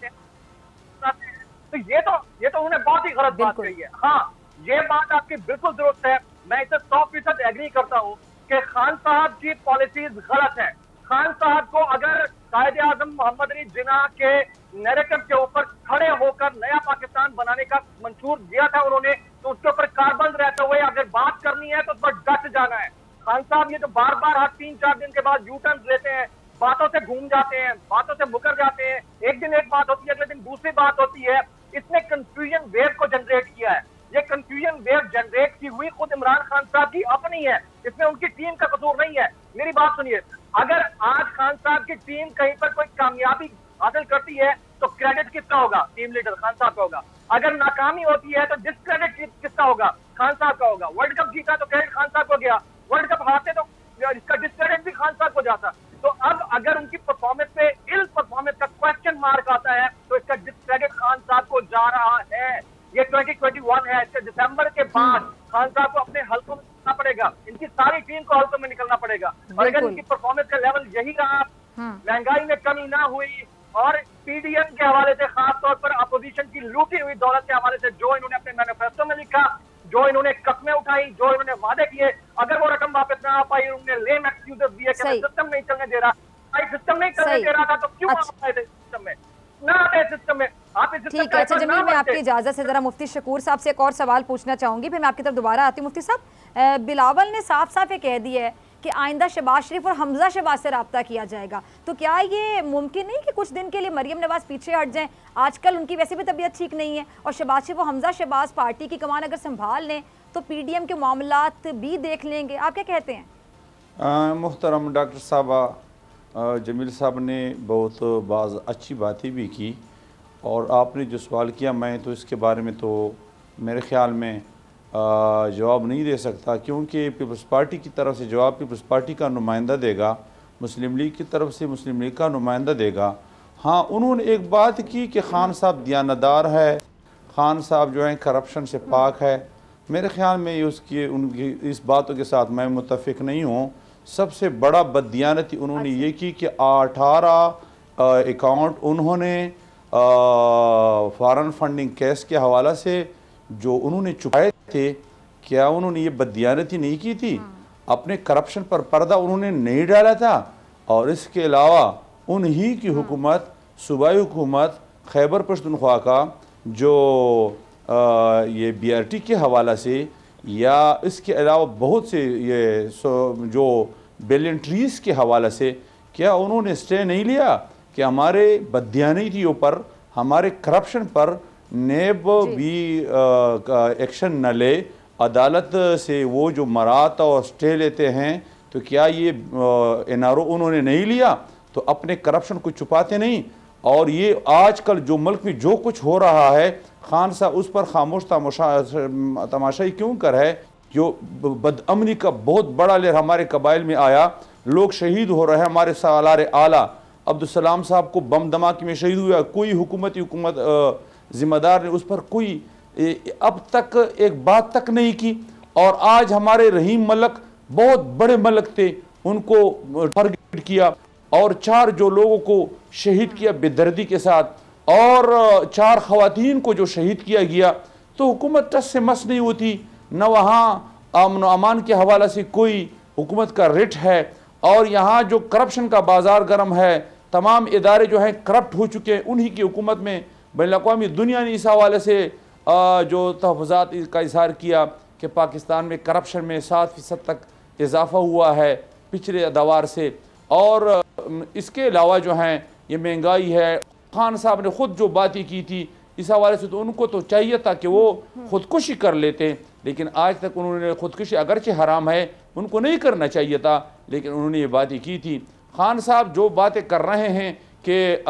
तो ये तो उन्होंने बहुत ही गलत बात कही है। हाँ, ये बात आपकी बिल्कुल दुरुस्त है, मैं इसे 100% एग्री करता हूँ कि खान साहब की पॉलिसीज गलत है। खान साहब को अगर कायदे आजम मोहम्मद अली जिन्ना के नैरेटिव के ऊपर खड़े होकर नया पाकिस्तान बनाने का मंशूर दिया था उन्होंने, तो उसके ऊपर कारबंद रहते हुए अगर बात करनी है तो उस पर डट जाना है। खान साहब ये जो बार बार हर 3-4 दिन के बाद यू टर्न लेते हैं, बातों से घूम जाते हैं, बातों से मुकर जाते हैं, एक दिन एक बात होती है, अगले दिन दूसरी बात होती है, इसने कंफ्यूजन वेव को जनरेट किया है। ये कंफ्यूजन वेव जनरेट की हुई खुद इमरान खान साहब की अपनी है, इसमें उनकी टीम का कसूर नहीं है। मेरी बात सुनिए, अगर आज खान साहब की टीम कहीं पर कोई कामयाबी हासिल करती है तो क्रेडिट किसका होगा? टीम लीडर खान साहब का होगा। अगर नाकामी होती है तो डिस्क्रेडिट किसका होगा? खान साहब का होगा। वर्ल्ड कप जीता तो क्रेडिट खान साहब को गया, वर्ल्ड कप हारते तो इसका डिस्क्रेडिट भी खान साहब को जाता। तो अब अगर उनकी परफॉर्मेंस पे इल परफॉर्मेंस का क्वेश्चन मार्क आता है तो इसका डिस्क्रेडिट खान साहब को जा रहा है। ये 2021 है, इसके दिसंबर के बाद खान साहब को अपने हल्कों में निकलना पड़ेगा, इनकी सारी टीम को हल्कों में निकलना पड़ेगा। और अगर इनकी परफॉर्मेंस का लेवल यही रहा, महंगाई में कमी ना हुई और पीडीएम के हवाले से खास तौर पर अपोजिशन की लूटी हुई दौलत के हवाले से जो इन्होंने अपने मैनिफेस्टो में लिखा, जो इन्होंने कस्में उठाई, जो इन्होंने वादे किए, अगर वो रकम वापस ना आ पाई, उन्होंने लेम एक्सक्यूजेस दिए कि सिस्टम नहीं चलने दे रहा, सिस्टम नहीं चलने दे रहा था तो क्यों आप आए थे सिस्टम में? ना आते सिस्टम में, आप इस ठीक है। अच्छा जमील, मैं आपकी इजाजत से जरा मुफ्ती शकूर साहब से एक और सवाल पूछना चाहूंगी, फिर मैं आपकी तरफ दोबारा आती हूँ। मुफ्ती साहब, बिलावल ने साफ साफ ये कह दिया है कि आइंदा शहबाज शरीफ और हमजा शहबाज से रब्ता किया जाएगा, तो क्या ये मुमकिन नहीं कि कुछ दिन के लिए मरियम नवाज पीछे हट जाएं? आजकल उनकी वैसे भी तबीयत ठीक नहीं है और शहबाज शरीफ और हमजा शहबाज पार्टी की कमान अगर संभाल लें तो पीडीएम के मामलात भी देख लेंगे। आप क्या कहते हैं? मुहतरम डॉक्टर साहबा, जमील साहब ने बहुत बाज़ अच्छी बातें भी की और आपने जो सवाल किया, मैं तो इसके बारे में तो मेरे ख़्याल में जवाब नहीं दे सकता, क्योंकि पीपल्स पार्टी की तरफ से जवाब पीपल्स पार्टी का नुमाइंदा देगा, मुस्लिम लीग की तरफ से मुस्लिम लीग का नुमाइंदा देगा। हाँ, उन्होंने एक बात की कि खान साहब दियानतदार है, खान साहब जो है करप्शन से पाक है। मेरे ख़्याल में उसकी उनकी इस बातों के साथ मैं मुतफ़िक नहीं हूँ। सबसे बड़ा बददियानती उन्होंने ये की कि 18 अकाउंट उन्होंने फॉरेन फंडिंग केस के हवाला से जो उन्होंने चुकाए थे, क्या उन्होंने ये बददियानती नहीं की थी? अपने करप्शन पर पर्दा उन्होंने नहीं डाला था। और इसके अलावा उन्हीं की हुकूमत, सूबाई हुकूमत खैबर पख्तूनख्वा का जो ये BRT के हवाला से या इसके अलावा बहुत से ये जो बेलेंट्रीज़ के हवाला से, क्या उन्होंने स्टे नहीं लिया कि हमारे बददियानतियों पर, हमारे करप्शन पर नेब भी एक्शन न ले? अदालत से वो जो मरात और स्टे लेते हैं, तो क्या ये NRO उन्होंने नहीं लिया? तो अपने करप्शन को छुपाते नहीं। और ये आजकल जो मुल्क में जो कुछ हो रहा है, खान साहब उस पर खामोश तमाशाई क्यों कर है? जो बदअमनी का बहुत बड़ा लेर हमारे कबाइल में आया, लोग शहीद हो रहे हैं। हमारे सालार आला अब्दुलसलाम साहब को बम धमाके में शहीद हुआ, कोई हुकूमत ज़िम्मेदार ने उस पर कोई अब तक एक बात तक नहीं की। और आज हमारे रहीम मलक बहुत बड़े मलक थे, उनको टारगेट किया और 4 जो लोगों को शहीद किया बेदर्दी के साथ, और 4 ख़वातीन को जो शहीद किया गया। तो हुकूमत टस से मस नहीं होती, न वहाँ अमन अमान के हवाला से कोई हुकूमत का रिट है। और यहाँ जो करप्शन का बाज़ार गर्म है, तमाम इदारे जो हैं करप्ट हो चुके हैं उन्हीं की हुकूमत में। बैनुल-अक़वामी दुनिया ने इस हवाले से जो तहफ़्फ़ुज़ात का इज़हार किया कि पाकिस्तान में करप्शन में 7% तक इजाफ़ा हुआ है पिछले दवार से। और इसके अलावा जो हैं ये महंगाई है। खान साहब ने ख़ुद जो बातें की थी इस हवाले से, तो उनको तो चाहिए था कि वो ख़ुदकुशी कर लेते, लेकिन आज तक उन्होंने ख़ुदकुशी, अगरचे हराम है, उनको नहीं करना चाहिए था, लेकिन उन्होंने ये बातें की थी। खान साहब जो बातें कर रहे हैं कि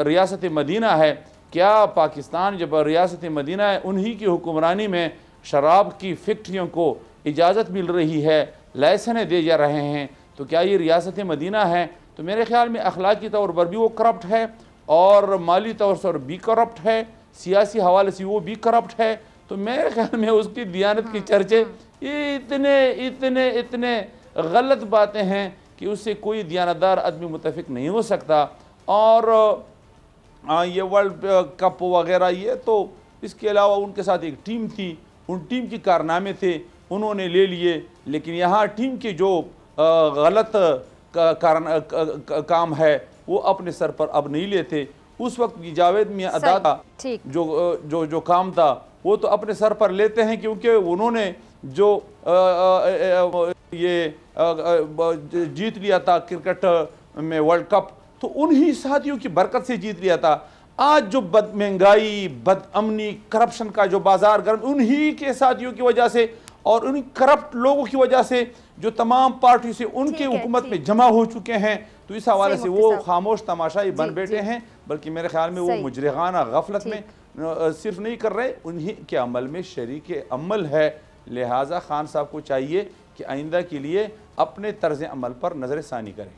रियासत मदीना है, क्या पाकिस्तान जब रियासत मदीना है, उन्हीं की हुक्मरानी में शराब की फैक्ट्रियों को इजाज़त मिल रही है, लाइसेंस दे जा रहे हैं, तो क्या ये रियासत मदीना है? तो मेरे ख्याल में अखलाकी तौर पर भी वो करप्ट है और माली तौर पर भी करप्ट है, सियासी हवाले से वो भी करप्ट है। तो मेरे ख्याल में उसकी दियानत की चर्चे इतने इतने इतने गलत बातें हैं कि उससे कोई दियानतदार आदमी मुतफिक नहीं हो सकता। और ये वर्ल्ड कप वगैरह, ये तो इसके अलावा उनके साथ एक टीम थी, उन टीम के कारनामे थे, उन्होंने ले लिए, लेकिन यहाँ टीम के जो गलत काम है वो अपने सर पर अब नहीं लेते। उस वक्त की जावेद मियां अदा का जो काम था वो तो अपने सर पर लेते हैं, क्योंकि उन्होंने जो ये जीत लिया था क्रिकेट में वर्ल्ड कप, तो उन्हीं साथियों की बरकत से जीत लिया था। आज जो महंगाई, बदअमनी, करप्शन का जो बाजार गर्म, उन्हीं के साथियों की वजह से और उन्हीं करप्ट लोगों की वजह से जो तमाम पार्टी से उनके हुकूमत में जमा हो चुके हैं, तो इस हवाले से वो खामोश तमाशाई बन बैठे हैं। बल्कि मेरे ख्याल में वो मुजरिमाना गफलत में सिर्फ नहीं कर रहे, उन्हीं के अमल में शरीक अमल है। लिहाजा खान साहब को चाहिए कि आइंदा के लिए अपने तर्ज अमल पर नजर सानी करें।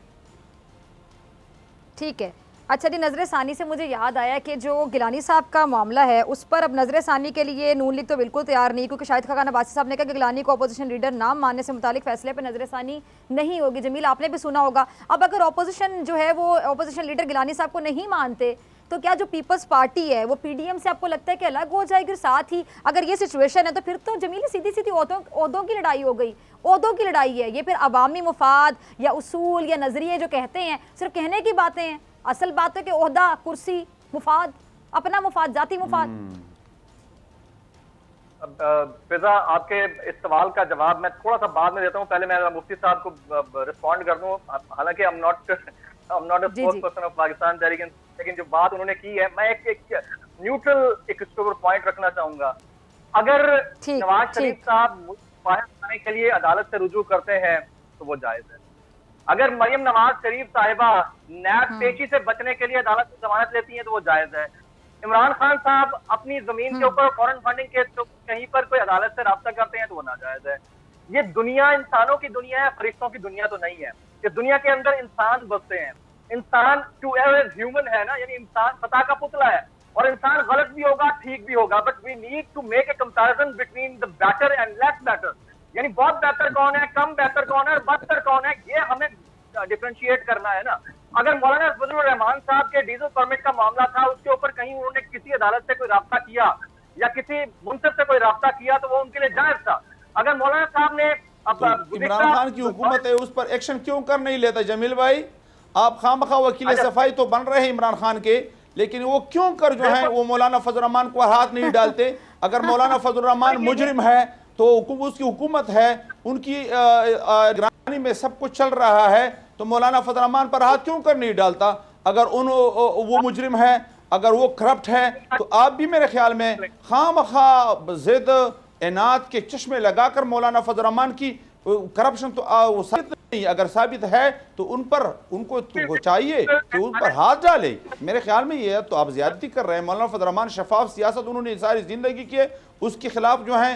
ठीक है, अच्छा जी, नजर सानी से मुझे याद आया कि जो गिलानी साहब का मामला है उस पर अब नजर सानी के लिए नून लीग तो बिल्कुल तैयार नहीं, क्योंकि शाहिद खान अब्बासी साहब ने कहा कि गिलानी को अपोजिशन लीडर नाम मानने से मुतालिक फैसले पर नजर सानी नहीं होगी। जमील, आपने भी सुना होगा, अब अगर अपोजिशन जो है वो अपोजिशन लीडर गिलानी साहब को नहीं मानते तो क्या जो पीपल्स पार्टी है वो पीडीएम से आपको लगता है कि अलग हो जाएगी? साथ ही अगर ये सिचुएशन है तो फिर तो जमील सीधी सीधी ओहदों की लड़ाई हो गई, ओहदों की लड़ाई है ये। फिर अवामी मुफाद या उसूल या नजरिए जो कहते हैं सिर्फ कहने की बातें हैं, असल बात है कि ओहदा, कुर्सी, मुफाद, अपना मुफाद, जाती मुफाद। फिजा, आपके इस सवाल का जवाब मैं थोड़ा सा बाद में देता हूँ, पहले मैं मुफ्ती साहब को रिस्पॉन्ड कर दूं। हालांकि I am not a spokesperson of Pakistan Tehreek, लेकिन जो बात उन्होंने की है, मैं एक न्यूट्रल एक इसके ऊपर पॉइंट रखना चाहूंगा। अगर नवाज शरीफ साहब बाहर आने के लिए अदालत से रुजू करते हैं तो वो जायज है। अगर मरियम नवाज शरीफ साहिबा नैब पेशी से बचने के लिए अदालत से जमानत लेती हैं तो वो जायज है। इमरान खान साहब अपनी जमीन के ऊपर फॉरेन फंडिंग के तो कहीं पर कोई अदालत से राब्ता करते हैं तो वो नाजायज है। ये दुनिया इंसानों की दुनिया है, फरिश्तों की दुनिया तो नहीं है। इस दुनिया के अंदर इंसान बसते हैं। इंसान टू एवर ह्यूमन है ना, यानी इंसान पता का पुतला है और इंसान गलत भी होगा, ठीक भी होगा, but we need to make a comparison between the better and less better. यानी बहुत बेहतर कौन है, कम बेहतर कौन है, बदतर कौन है, ये हमें डिफरेंशिएट करना है ना। अगर मौलाना फजलुर रहमान साहब के डीजल परमिट का मामला था, उसके ऊपर कहीं उन्होंने किसी अदालत से कोई राब्ता किया या किसी मुंसिफ से कोई राब्ता किया तो वो उनके लिए जायज था। अगर मौलाना साहब ने इमरान खान की हुकूमत है उस पर एक्शन क्यों कर नहीं लेता? जमील भाई, आप खामखा वकील सफाई तो बन रहे हैं इमरान खान के, लेकिन वो क्यों कर जो है वो मौलाना फजलुर रहमान को हाथ नहीं डालते? अगर मौलाना फजलुर रहमान मुजरिम है तो उसकी हुकूमत है, उनकी निगरानी में सब कुछ चल रहा है, तो मौलाना फजलुर रहमान पर हाथ क्यों कर नहीं डालता? अगर वो मुजरिम है, अगर वो करप्ट है, तो आप भी मेरे ख्याल में खामखा जिद इनात के चश्मे लगाकर मौलाना फजलुर रहमान की करप्शन तो वो साबित नहीं, अगर साबित है तो उनको चाहिए कि उन पर हाथ डाले। मेरे ख्याल में ये तो आप ज्यादती कर रहे हैं। मौलाना फजलुर रहमान शफाफ सियासत उन्होंने सारी जिंदगी की, उसके खिलाफ जो है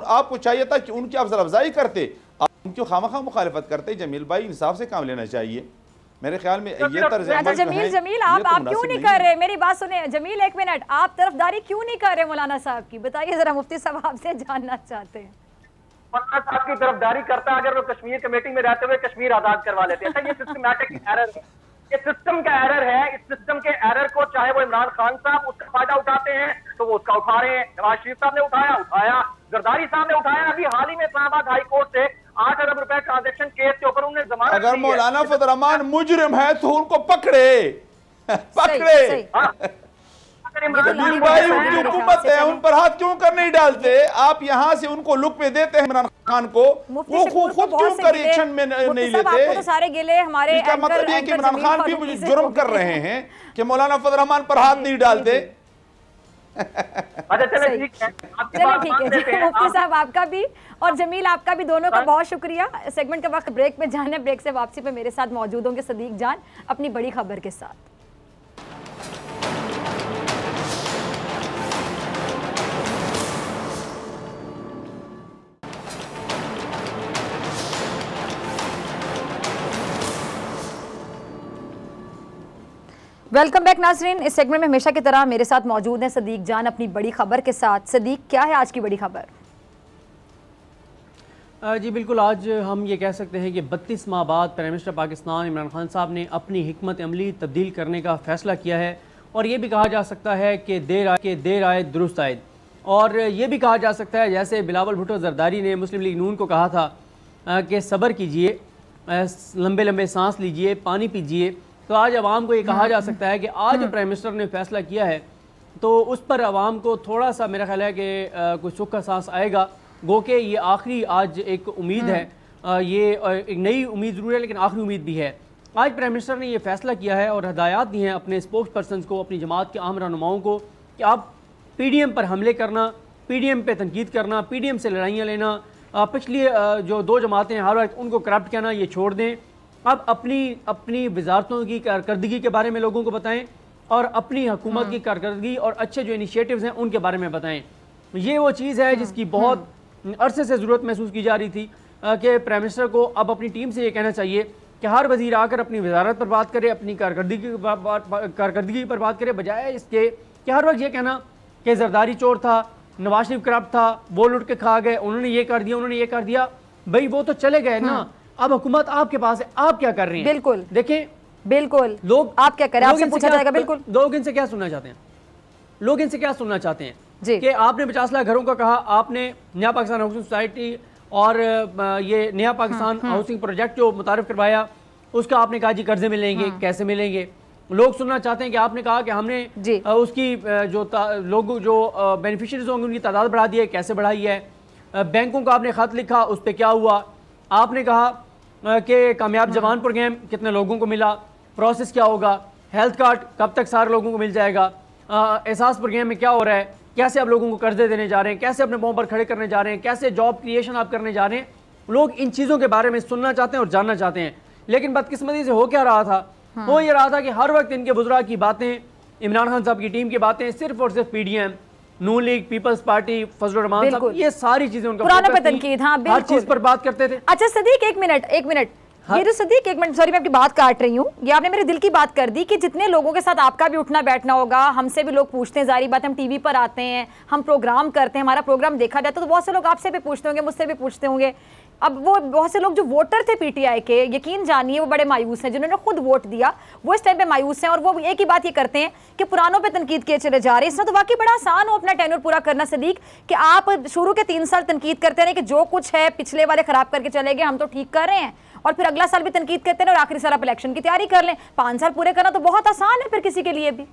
आपको चाहिए था कि उनकी अफजल अफजाई करते, आप उनकी खामखा मुखालिफत करते। जमील भाई, इंसाफ से काम लेना चाहिए मेरे ख्याल में। ये तर्ज जमील आप क्यों नहीं कर रहे? मेरी बात सुने जमील, एक मिनट, आप तरफदारी क्यों नहीं कर रहे मौलाना साहब की? बताइए जरा, मुफ्ती साहब आपसे जानना चाहते हैं। मौलाना साहब की तरफदारी करता है, अगर वो कश्मीर कमेटी में रहते हुए कश्मीर आजाद करवा लेते हैं। ये सिस्टमैटिक एरर है, ये सिस्टम का एरर है। इस सिस्टम के एरर को चाहे वो इमरान खान साहब उसका फायदा उठाते हैं तो वो उसका उठा रहे हैं। नवाज शरीफ साहब ने उठाया, जरदारी साहब ने उठाया। अभी हाल ही में इस्लामाबाद हाई कोर्ट से 8 अरब रुपए ट्रांजैक्शन केस के ऊपर उन्होंने जमानत दी है। अगर मौलाना फजलुर रहमान मुजरिम है तो उनको पकड़े। जमील भाई, उनकी हुकूमत है, उन पर हाथ क्यों कर नहीं डालते? आप यहाँ से उनको लुक पे देते हैं इमरान खान को, वो खुद क्यों कर एक्शन में नहीं लेते? तो सारे गिले हमारे मतलब ये कि इमरान खान भी जुर्म कर रहे हैं कि मौलाना फजलुर रहमान पर हाथ नहीं डालते। अच्छा चलो ठीक है, मुफ्ती साहब आपका भी और जमील आपका भी, दोनों का बहुत शुक्रिया। सेगमेंट का वक्त ब्रेक में जाने, ब्रेक से वापसी पे मेरे साथ मौजूद होंगे सदीक जान अपनी बड़ी खबर के साथ। वेलकम बैक नाजरीन। इस सेगमेंट में हमेशा की तरह मेरे साथ मौजूद हैं सदीक जान अपनी बड़ी खबर के साथ। सदीक, क्या है आज की बड़ी खबर? जी बिल्कुल, आज हम ये कह सकते हैं कि 32 माह बाद प्राइम मिनिस्टर पाकिस्तान इमरान खान साहब ने अपनी हिकमत अमली तब्दील करने का फ़ैसला किया है और ये भी कहा जा सकता है कि देर आए दुरुस्त आए। और ये भी कहा जा सकता है जैसे बिलावल भुट्टो जरदारी ने मुस्लिम लीग नून को कहा था कि सब्र कीजिए, लंबे लंबे सांस लीजिए, पानी पीजिए, तो आज अवाम को ये कहा जा सकता है कि आज जो प्राइम मिनिस्टर ने फैसला किया है तो उस पर अवाम को थोड़ा सा मेरा ख्याल है कि कुछ सुख का सांस आएगा। गो के ये आखिरी आज एक उम्मीद है, ये एक नई उम्मीद ज़रूर है लेकिन आखिरी उम्मीद भी है। आज प्राइम मिनिस्टर ने ये फैसला किया है और हदायत दी हैं अपने स्पोक्स पर्सन को, अपनी जमात के आम रहनुमाओं को कि आप PDM पर हमले करना, PDM पे तनकीद करना, PDM से लड़ाइयाँ लेना, पिछली जो दो जमातें हर वक्त उनको करप्ट कहना ये छोड़ दें। अब अपनी वजारतों की कारकर्दगी के बारे में लोगों को बताएं और अपनी हुकूमत की कारकर्दगी और अच्छे जो इनिशिएटिव्स हैं उनके बारे में बताएं। ये वो चीज़ है जिसकी बहुत अरसे से ज़रूरत महसूस की जा रही थी कि प्राइम मिनिस्टर को अब अपनी टीम से ये कहना चाहिए कि हर वजीर आकर अपनी वजारत पर बात करे, अपनी कारकर्दगी पर बात करे, बजाय इसके कि हर वक्त ये कहना कि जरदारी चोर था, नवाज शरीफ करप्ट था, वो लुट के खा गए, उन्होंने ये कर दिया, उन्होंने ये कर दिया। भाई वो तो चले गए ना, अब हुकूमत आपके पास है, आप क्या कर रहे हैं? बिल्कुल देखें, बिल्कुल लोग आप क्या करें, आपसे पूछा जाएगा। बिल्कुल लोग इनसे क्या सुनना चाहते हैं? लोग इनसे क्या सुनना चाहते हैं जी कि आपने 50 लाख घरों का कहा, आपने नया पाकिस्तान हाउसिंग सोसाइटी और ये नया पाकिस्तान हाउसिंग प्रोजेक्ट जो मुतारिफ करवाया उसका आपने कहा जी कर्जे मिलेंगे, कैसे मिलेंगे? लोग सुनना चाहते हैं कि आपने कहा कि हमने उसकी लोग जो बेनिफिशियरीज होंगे उनकी तादाद बढ़ा दी है, कैसे बढ़ाई है? बैंकों का आपने खत लिखा, उस पर क्या हुआ? आपने कहा कि कामयाब जवान प्रोग्राम कितने लोगों को मिला, प्रोसेस क्या होगा? हेल्थ कार्ड कब तक सारे लोगों को मिल जाएगा? एहसास प्रोग्राम में क्या हो रहा है? कैसे आप लोगों को कर्जे देने जा रहे हैं? कैसे अपने पाँव पर खड़े करने जा रहे हैं? कैसे जॉब क्रिएशन आप करने जा रहे हैं? लोग इन चीज़ों के बारे में सुनना चाहते हैं और जानना चाहते हैं। लेकिन बदकिस्मती से हो क्या रहा था? हो ये रहा था कि हर वक्त इनके बुजुर्ग की बातें, इमरान खान साहब की टीम की बातें सिर्फ और सिर्फ PDM, Noon League, People's Party, Fazlur Rahman साहब, ये सारी चीजें उनका हर चीज पर बात करते थे। अच्छा सदीक एक मिनट ये जो सदीक एक मिनट, सॉरी मैं आपकी बात काट रही हूँ, ये आपने मेरे दिल की बात कर दी कि जितने लोगों के साथ आपका भी उठना बैठना होगा, हमसे भी लोग पूछते हैं, जारी बात हम टीवी पर आते हैं, हम प्रोग्राम करते हैं, हमारा प्रोग्राम देखा जाता है, तो बहुत से लोग आपसे भी पूछते होंगे, मुझसे भी पूछते होंगे। अब वो बहुत से लोग जो वोटर थे PTI के, यकीन जानिए वो बड़े मायूस हैं, जिन्होंने खुद वोट दिया वो इस टाइम पे मायूस हैं और वो एक ही बात ये करते हैं कि पुरानों पे तनकीद किए चले जा रहे हैं। इसमें तो वाकई बड़ा आसान हो अपना टेन्योर पूरा करना सदीक, कि आप शुरू के 3 साल तनकीद करते रहे कि जो कुछ है पिछले वाले खराब करके चले गए, हम तो ठीक कर रहे हैं, और फिर अगला साल भी तनकीद करते हैं और आखिरी साल आप इलेक्शन की तैयारी कर लें। 5 साल पूरे करना तो बहुत आसान है फिर किसी के लिए भी।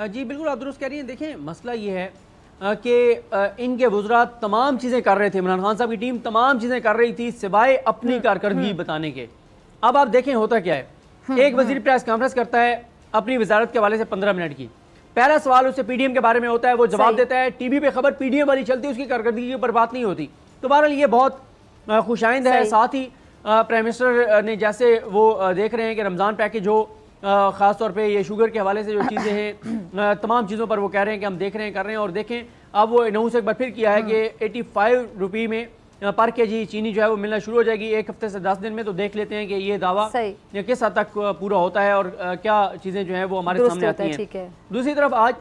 जी बिल्कुल आप दुरुस्त कह रही हैं। देखें मसला ये है कि इनके बुजुर्ग तमाम चीज़ें कर रहे थे, इमरान खान साहब की टीम तमाम चीज़ें कर रही थी सिवाय अपनी कारकर्दगी बताने के। अब आप देखें होता क्या है, एक वजीर प्रेस कॉन्फ्रेंस करता है अपनी वजारत के हवाले से 15 मिनट की, पहला सवाल उससे PDM के बारे में होता है, वो जवाब देता है, टीवी पे खबर PDM वाली चलती है, उसकी कारकर्दगी पर बात नहीं होती। तो बहरहाल ये बहुत खुशाइंद है। साथ ही प्राइम मिनिस्टर ने जैसे वो देख रहे हैं कि रमज़ान पैकेज हो, ख़ास तौर पे ये शुगर के हवाले से जो चीज़ें हैं तमाम चीज़ों पर वो कह रहे हैं कि हम देख रहे हैं, कर रहे हैं। और देखें अब वो अनाउंस एक बार फिर किया है कि 85 रुपये में पर kg चीनी जो है वो मिलना शुरू हो जाएगी 1 हफ्ते से 10 दिन में। तो देख लेते हैं कि ये दावा किस हद तक पूरा होता है और क्या चीज़ें जो है वो हमारे सामने आती हैं। दूसरी तरफ आज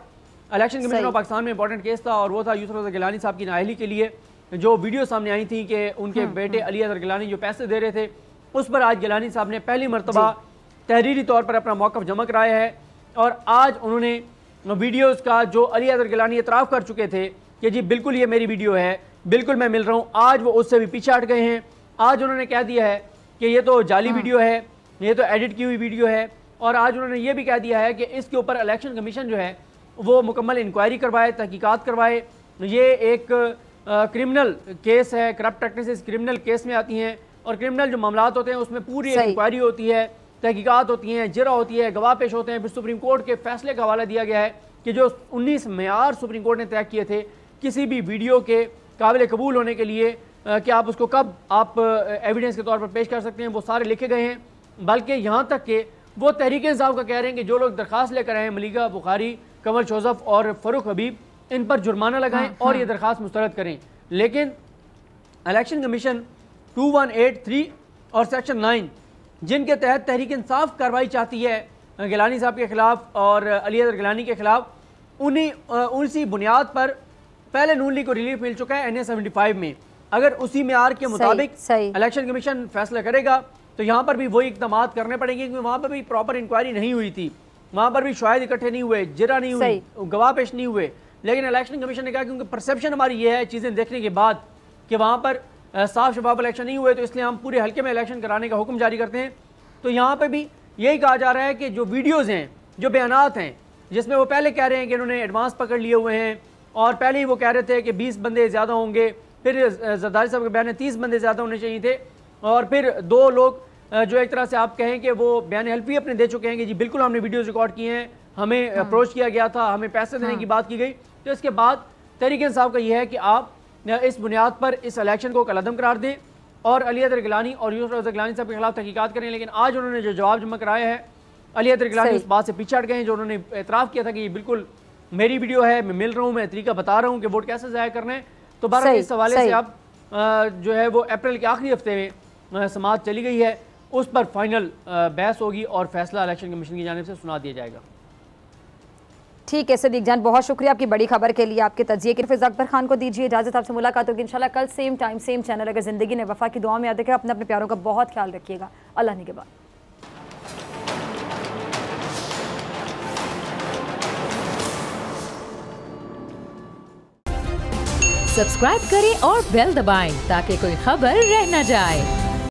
इलेक्शन कमीशन ऑफ पाकिस्तान में इंपॉर्टेंट केस था और वो था यूसुफ रज़ा गिलानी साहब की नाअहली के लिए जो वीडियो सामने आई थी कि उनके बेटे अली अजहर गिलानी जो पैसे दे रहे थे, उस पर आज गिलानी साहब ने पहली मरतबा तहरीरी तौर पर अपना मौक़िफ़ जमा कराया है। और आज उन्होंने वीडियोज़ का जो अली अजहर गिलानी एतराफ़ कर चुके थे कि जी बिल्कुल ये मेरी वीडियो है, बिल्कुल मैं मिल रहा हूँ, आज वो उससे भी पीछे हट गए हैं। आज उन्होंने कह दिया है कि ये तो जाली वीडियो है, ये तो एडिट की हुई वीडियो है। और आज उन्होंने ये भी कह दिया है कि इसके ऊपर इलेक्शन कमीशन जो है वो मुकम्मल इंक्वायरी करवाए, तहकीकात करवाए। ये एक क्रिमिनल केस है, करप्ट प्रैक्टिसेस क्रिमिनल केस में आती हैं और क्रिमिनल जो मामलात होते हैं उसमें पूरी इंक्वायरी होती है, तहकीकात होती हैं, जिरा होती है, गवाह पेश होते हैं। फिर सुप्रीम कोर्ट के फैसले का हवाला दिया गया है कि जो 19 मेयार सुप्रीम कोर्ट ने तय किए थे किसी भी वीडियो के काबिल कबूल होने के लिए कि आप उसको कब आप एविडेंस के तौर पर पेश कर सकते हैं, वो सारे लिखे गए हैं। बल्कि यहाँ तक कि वो तहरीक इंसाफ का कह रहे हैं कि जो लोग दरख्वास्त लेकर आए हैं, मलिका बुखारी, कमर जोसेफ और फ़रूक हबीब, इन पर जुर्माना लगाएं और ये दरख्वास्त मुस्तरद करें। लेकिन इलेक्शन कमीशन 2183 और सेक्शन 9 जिनके तहत तहरीक इंसाफ कार्रवाई चाहती है गिलानी साहब के खिलाफ और अली अजहर गिलानी के खिलाफ, उसी बुनियाद पर पहले नून लीग को रिलीफ मिल चुका है NA 75 में। अगर उसी मेयार के मुताबिक इलेक्शन कमीशन फैसला करेगा तो यहाँ पर भी वही इकदाम करने पड़ेंगे क्योंकि वहाँ पर भी प्रॉपर इंक्वायरी नहीं हुई थी। वहाँ पर भी शायद इकट्ठे नहीं हुए, जिरा नहीं हुई, गवाह पेश नहीं हुए, लेकिन इलेक्शन कमीशन ने कहा क्योंकि परसेप्शन हमारी ये है चीज़ें देखने के बाद कि वहाँ पर साफ शफाफ इलेक्शन नहीं हुए, तो इसलिए हम पूरे हल्के में इलेक्शन कराने का हुक्म जारी करते हैं। तो यहाँ पर भी यही कहा जा रहा है कि जो वीडियोज़ हैं, जो बयानात हैं, जिसमें वो पहले कह रहे हैं कि इन्होंने एडवांस पकड़ लिए हुए हैं और पहले ही वो कह रहे थे कि 20 बंदे ज़्यादा होंगे, फिर जरदारी साहब के बयान में 30 बंदे ज़्यादा होने चाहिए थे, और फिर 2 लोग जो एक तरह से आप कहें कि वो बयान हल्फी अपने दे चुके हैं कि जी बिल्कुल हमने वीडियोज़ रिकॉर्ड किए हैं, हमें अप्रोच किया गया था, हमें पैसे देने की बात की गई। तो इसके बाद तहरीक इंसाफ का यह है कि आप इस बुनियाद पर इस इलेक्शन को कलअदम करार दें और अली हैदर गिलानी और यूसुफ रज़ा गिलानी साहब के खिलाफ तहकीकात करें। लेकिन आज उन्होंने जो जवाब जमा कराया है, अली हैदर गिलानी उस बात से पीछे हट गए हैं जो उन्होंने एतराफ़ किया था कि ये बिल्कुल मेरी वीडियो है, मैं मिल रहा हूँ, मैं तरीका बता रहा हूँ कि वोट कैसे ज़ाया करना है। तो बहरहाल इस हवाले से अब जो है वो अप्रैल के आखिरी हफ्ते में समाअत चली गई है, उस पर फाइनल बहस होगी और फैसला इलेक्शन कमीशन की जानिब से सुना दिया जाएगा। ठीक है सदीक जान, बहुत शुक्रिया आपकी बड़ी खबर के लिए, आपके तजिए के। फिर अकबर खान को दीजिए इजाज़त, आपसे मुलाकात होगी इंशाल्लाह कल सेम टाइम सेम चैनल। अगर ज़िंदगी ने वफा की दुआ में याद रखें, अपने अपने प्यारों का बहुत ख्याल रखिएगा। अल्लाह ने के बाद सब्सक्राइब करें और बेल दबाएं ताकि कोई खबर रह न जाए।